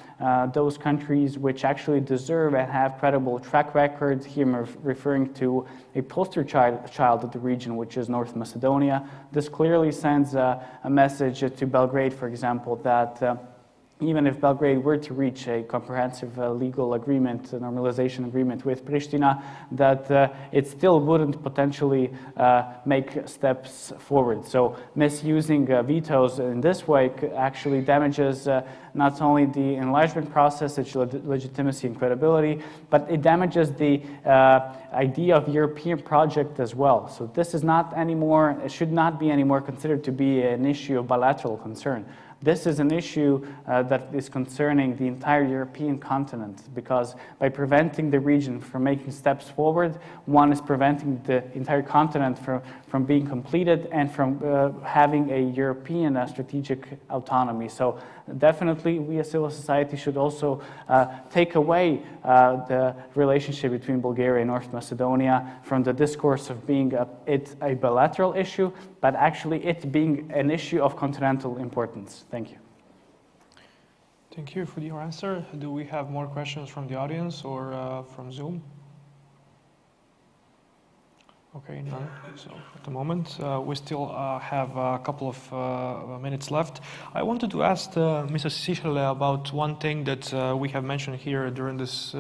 those countries which actually deserve and have credible track records. Here I'm referring to a poster child of the region, which is North Macedonia. This clearly sends a message to Belgrade, for example, that even if Belgrade were to reach a comprehensive legal agreement, a normalization agreement with Pristina, that it still wouldn't potentially make steps forward. So misusing vetoes in this way actually damages not only the enlargement process, its legitimacy and credibility, but it damages the idea of European project as well. So this is not anymore, it should not be anymore considered to be an issue of bilateral concern. This is an issue that is concerning the entire European continent, because by preventing the region from making steps forward, one is preventing the entire continent from being completed and from having a European strategic autonomy. So definitely we as civil society should also take away the relationship between Bulgaria and North Macedonia from the discourse of being it a bilateral issue, but actually it being an issue of continental importance. Thank you. Thank you for your answer. Do we have more questions from the audience or from Zoom? Okay, none. So at the moment, we still have a couple of minutes left. I wanted to ask Mrs. Sichele about one thing that we have mentioned here during this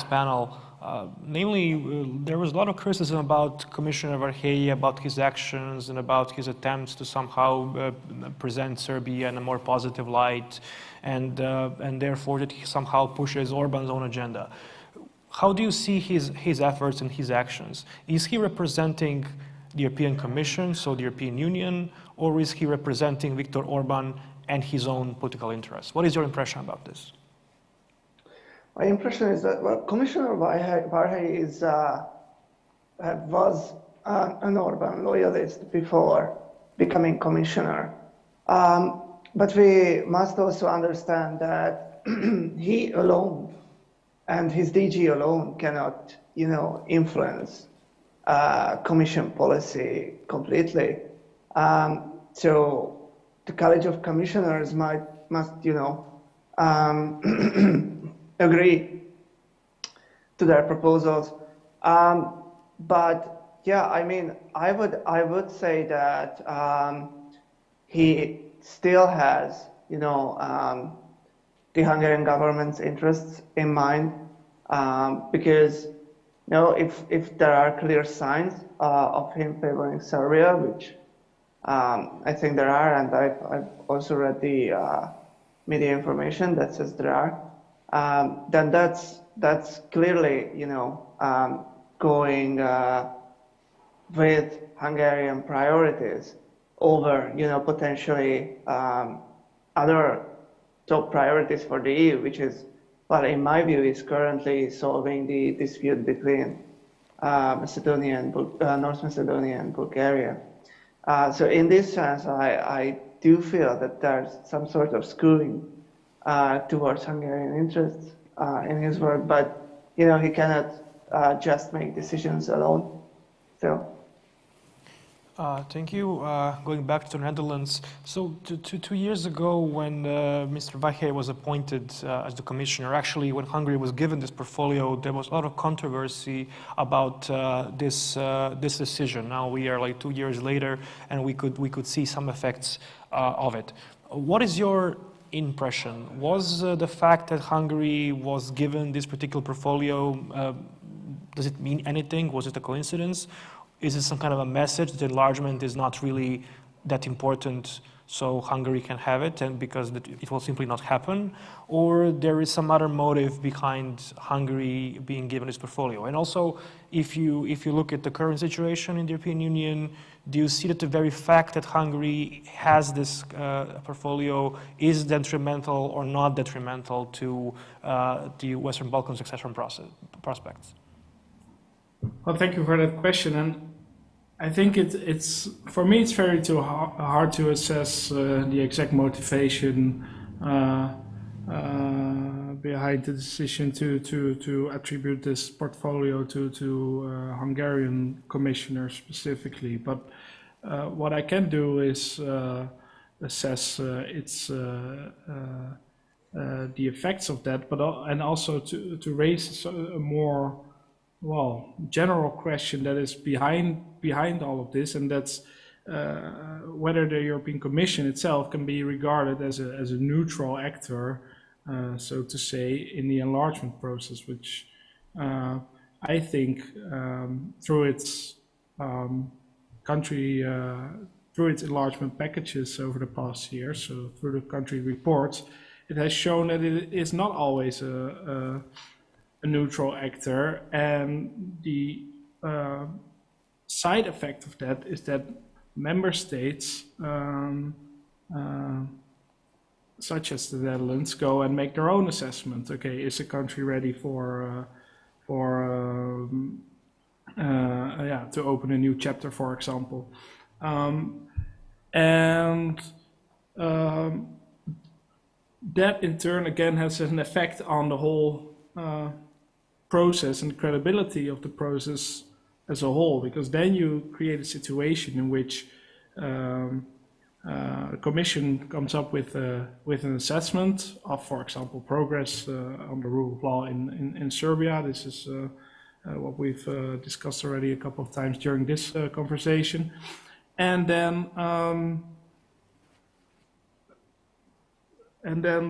panel. Namely, there was a lot of criticism about Commissioner Varhelyi, about his actions and about his attempts to somehow present Serbia in a more positive light, and therefore that he somehow pushes Orban's own agenda. How do you see his efforts and his actions? Is he representing the European Commission, so the European Union, or is he representing Viktor Orban and his own political interests? What is your impression about this? My impression is that, well, Commissioner Varhelyi was an Orban loyalist before becoming commissioner. But we must also understand that he alone and his DG alone cannot, influence Commission policy completely. So the College of Commissioners must, agree to their proposals. But yeah, I mean, I would say that he still has, the Hungarian government's interests in mind, because if there are clear signs of him favoring Serbia, which I think there are, and I've also read the media information that says there are, then that's clearly going with Hungarian priorities over potentially other top priorities for the EU, which is, well, in my view, is currently solving the dispute between Macedonia and North Macedonia and Bulgaria. So in this sense, I do feel that there's some sort of schooling towards Hungarian interests in his work, but he cannot just make decisions alone. So. Thank you. Going back to the Netherlands, so 2 years ago when Mr. Varhelyi was appointed as the commissioner, actually when Hungary was given this portfolio, there was a lot of controversy about this decision. Now we are like 2 years later and we could see some effects of it. What is your impression? Was the fact that Hungary was given this particular portfolio, does it mean anything? Was it a coincidence? Is it some kind of a message that enlargement is not really that important, so Hungary can have it, and because it will simply not happen? Or there is some other motive behind Hungary being given this portfolio? And also, if you look at the current situation in the European Union, do you see that the very fact that Hungary has this portfolio is detrimental or not detrimental to the Western Balkans accession prospects? Well, thank you for that question. And I think it's for me, it's very too hard to assess the exact motivation behind the decision to attribute this portfolio to Hungarian commissioners specifically. But what I can do is assess the effects of that, and also to raise a more general question that is behind all of this, and that's whether the European Commission itself can be regarded as a neutral actor, so to say, in the enlargement process, which I think through its through its enlargement packages over the past year, so through the country reports, it has shown that it is not always a neutral actor, and the side effect of that is that member states, such as the Netherlands, go and make their own assessment. Okay, is a country ready to open a new chapter, for example, that in turn again has an effect on the whole process and credibility of the process as a whole, because then you create a situation in which the Commission comes up with an assessment of, for example, progress on the rule of law in Serbia. This is what we've discussed already a couple of times during this conversation, and then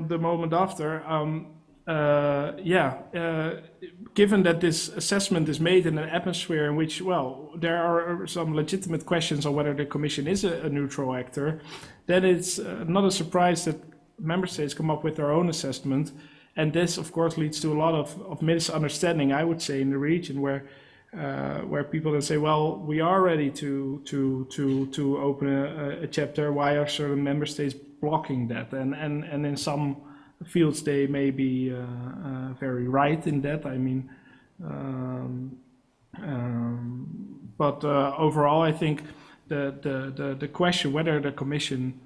the moment after, given that this assessment is made in an atmosphere in which, there are some legitimate questions on whether the Commission is a neutral actor, then it's not a surprise that member states come up with their own assessment. And this, of course, leads to a lot of misunderstanding, I would say, in the region, where people then say, well, we are ready to open a chapter. Why are certain member states blocking that? And in some fields they may be very right in that. I mean, but overall, I think the question whether the Commission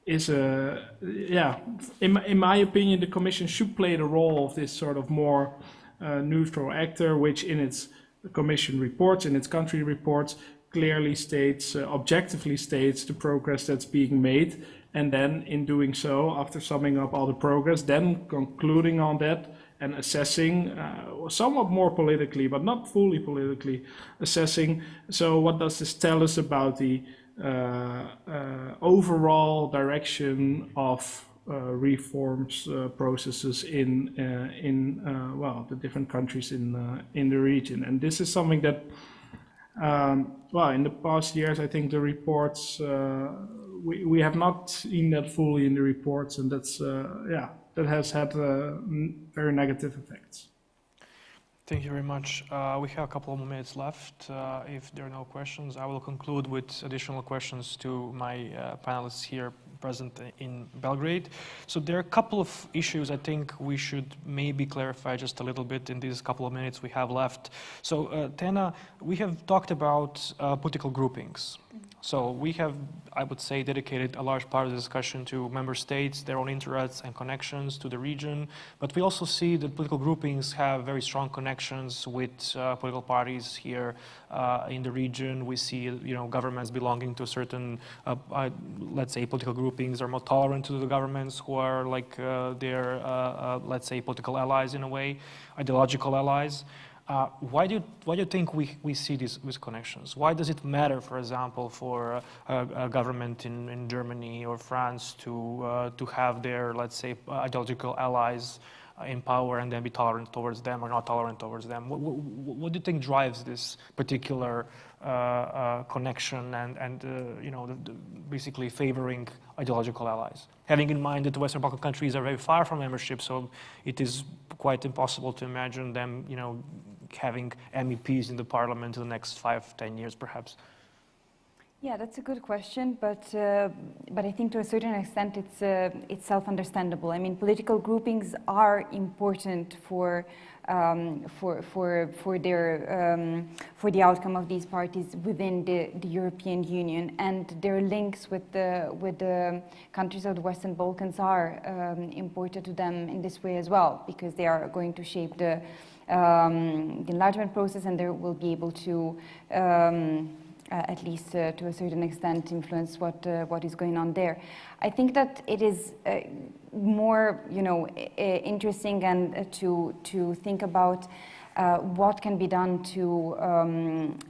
is in my opinion, the Commission should play the role of this sort of more neutral actor, which in its Commission reports, in its country reports, clearly states, objectively states the progress that's being made, and then in doing so, after summing up all the progress, then concluding on that and assessing, somewhat more politically, but not fully politically, assessing, so what does this tell us about the overall direction of reforms processes in the different countries in the region. And this is something that in the past years, I think the reports, we have not seen that fully in the reports, and that's that has had very negative effects. Thank you very much. We have a couple of minutes left. If there are no questions, I will conclude with additional questions to my panelists here present in Belgrade. So there are a couple of issues I think we should maybe clarify just a little bit in these couple of minutes we have left. So Tena, we have talked about political groupings. So we have, I would say, dedicated a large part of the discussion to member states, their own interests and connections to the region. But we also see that political groupings have very strong connections with political parties here in the region. We see, governments belonging to certain, let's say, political groupings are more tolerant to the governments who are like their, let's say, political allies in a way, ideological allies. Why do you think we see these connections? Why does it matter, for example, for a government in Germany or France to have their, let's say, ideological allies in power and then be tolerant towards them or not tolerant towards them. What do you think drives this particular connection and you know, basically favoring ideological allies? Having in mind that the Western Balkan countries are very far from membership, so it is quite impossible to imagine them, you know, having MEPs in the parliament in the next 5-10 years, perhaps. Yeah, that's a good question, but I think to a certain extent it's self-understandable. I mean, political groupings are important for the outcome of these parties within the European Union, and their links with the countries of the Western Balkans are important to them in this way as well, because they are going to shape the enlargement process, and they will be able to. At least to a certain extent, influence what is going on there. I think that it is more, you know, interesting and to think about what can be done to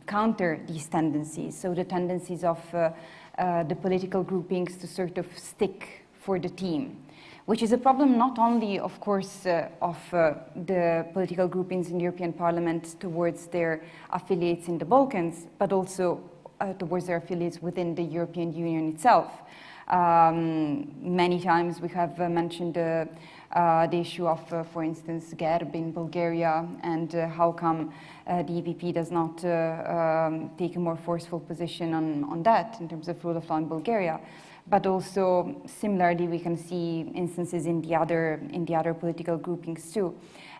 counter these tendencies. So the tendencies of the political groupings to sort of stick for the team, which is a problem not only, of course, of the political groupings in the European Parliament towards their affiliates in the Balkans, but also towards their affiliates within the European Union itself. Many times we have mentioned the issue of, for instance, GERB in Bulgaria, and how come the EPP does not take a more forceful position on that in terms of rule of law in Bulgaria. But also, similarly, we can see instances in the other political groupings too.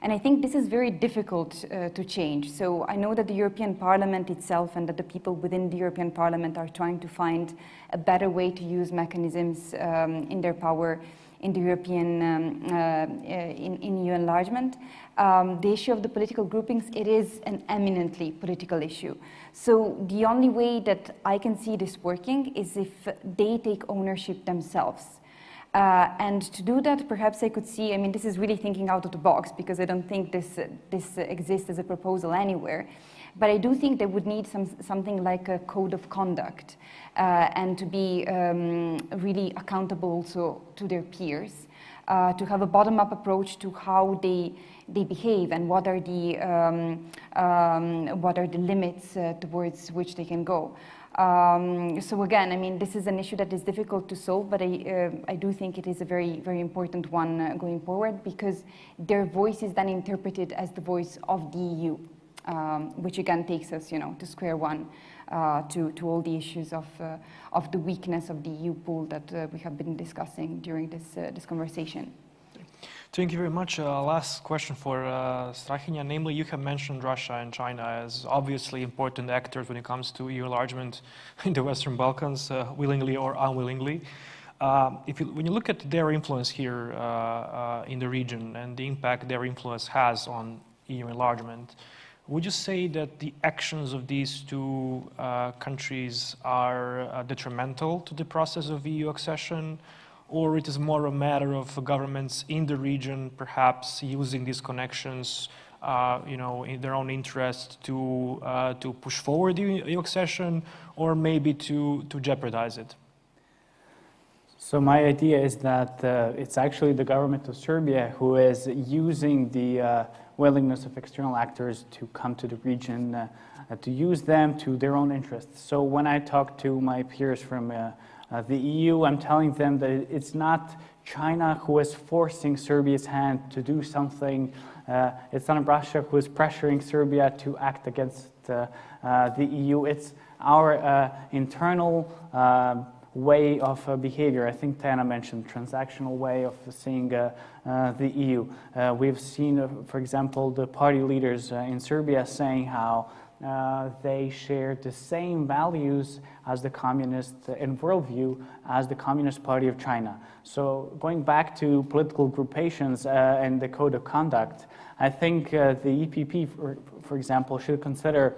And I think this is very difficult to change. So I know that the European Parliament itself and that the people within the European Parliament are trying to find a better way to use mechanisms in their power in the European, in EU enlargement. The issue of the political groupings, it is an eminently political issue. So the only way that I can see this working is if they take ownership themselves. And to do that, perhaps I could see, I mean, this is really thinking out of the box, because I don't think this exists as a proposal anywhere. But I do think they would need something like a code of conduct and to be really accountable also to their peers, to have a bottom-up approach to how they behave and what are the limits towards which they can go. So again, I mean, this is an issue that is difficult to solve, but I do think it is a very, very important one going forward, because their voice is then interpreted as the voice of the EU, which again takes us, you know, to square one to all the issues of the weakness of the EU pool that we have been discussing during this conversation. Thank you very much. Last question for Strahinja. Namely, you have mentioned Russia and China as obviously important actors when it comes to EU enlargement in the Western Balkans, willingly or unwillingly. When you look at their influence here in the region and the impact their influence has on EU enlargement, would you say that the actions of these two countries are detrimental to the process of EU accession? Or it is more a matter of governments in the region perhaps using these connections, you know, in their own interest to push forward the EU accession, or maybe to jeopardize it? So my idea is that it's actually the government of Serbia who is using the willingness of external actors to come to the region, to use them to their own interests. So when I talk to my peers from the EU, I'm telling them that it's not China who is forcing Serbia's hand to do something. It's not Russia who is pressuring Serbia to act against the EU. It's our internal way of behavior. I think Tana mentioned transactional way of seeing the EU. We've seen, for example, the party leaders in Serbia saying how they share the same values as the communist and worldview as the Communist Party of China. So going back to political groupations and the code of conduct, I think the EPP, for example, should consider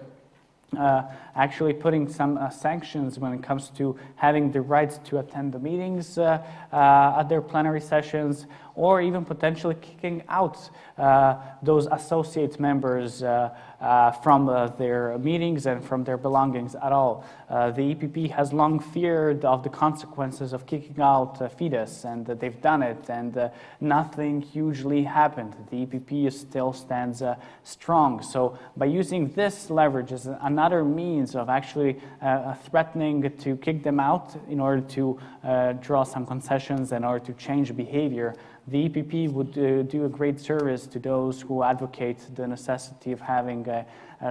actually putting some sanctions when it comes to having the rights to attend the meetings at their plenary sessions, or even potentially kicking out those associate members from their meetings and from their belongings at all. The EPP has long feared of the consequences of kicking out Fidesz, and they've done it, and nothing hugely happened. The EPP still stands strong. So by using this leverage as another means of actually threatening to kick them out in order to draw some concessions, in order to change behavior, the EPP would do a great service to those who advocate the necessity of having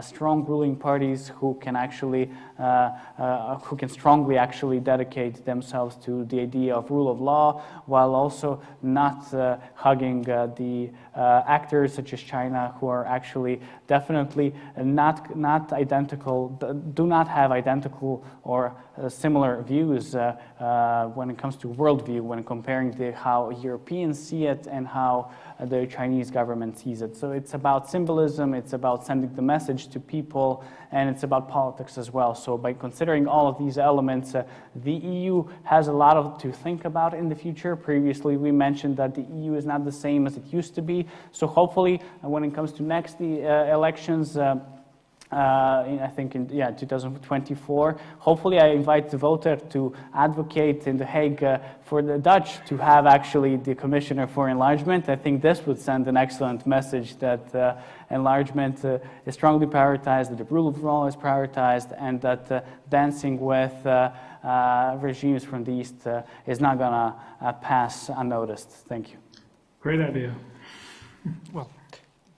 strong ruling parties who can actually, who can strongly actually dedicate themselves to the idea of rule of law, while also not hugging the actors such as China, who are actually definitely not identical, do not have identical or similar views when it comes to worldview, when comparing how Europeans see it and how the Chinese government sees it. So it's about symbolism, it's about sending the message to people, and it's about politics as well. So by considering all of these elements, the EU has a lot to think about in the future. Previously, we mentioned that the EU is not the same as it used to be. So hopefully, when it comes to next elections, I think in 2024. Hopefully, I invite the voter to advocate in The Hague for the Dutch to have actually the Commissioner for Enlargement. I think this would send an excellent message that enlargement is strongly prioritized, that the rule of law is prioritized, and that dancing with regimes from the East is not going to pass unnoticed. Thank you. Great idea. Well,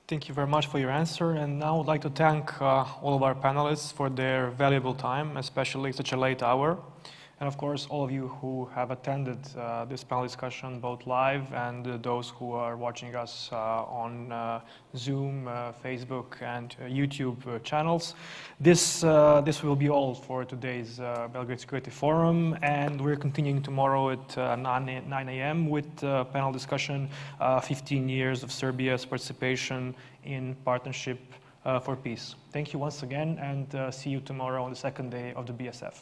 thank you very much for your answer. And now I would like to thank all of our panelists for their valuable time, especially at such a late hour. And of course, all of you who have attended this panel discussion, both live and those who are watching us on Zoom, Facebook, and YouTube channels. This will be all for today's Belgrade Security Forum, and we're continuing tomorrow at 9 a.m. with panel discussion, 15 years of Serbia's participation in Partnership for Peace. Thank you once again, and see you tomorrow on the second day of the BSF.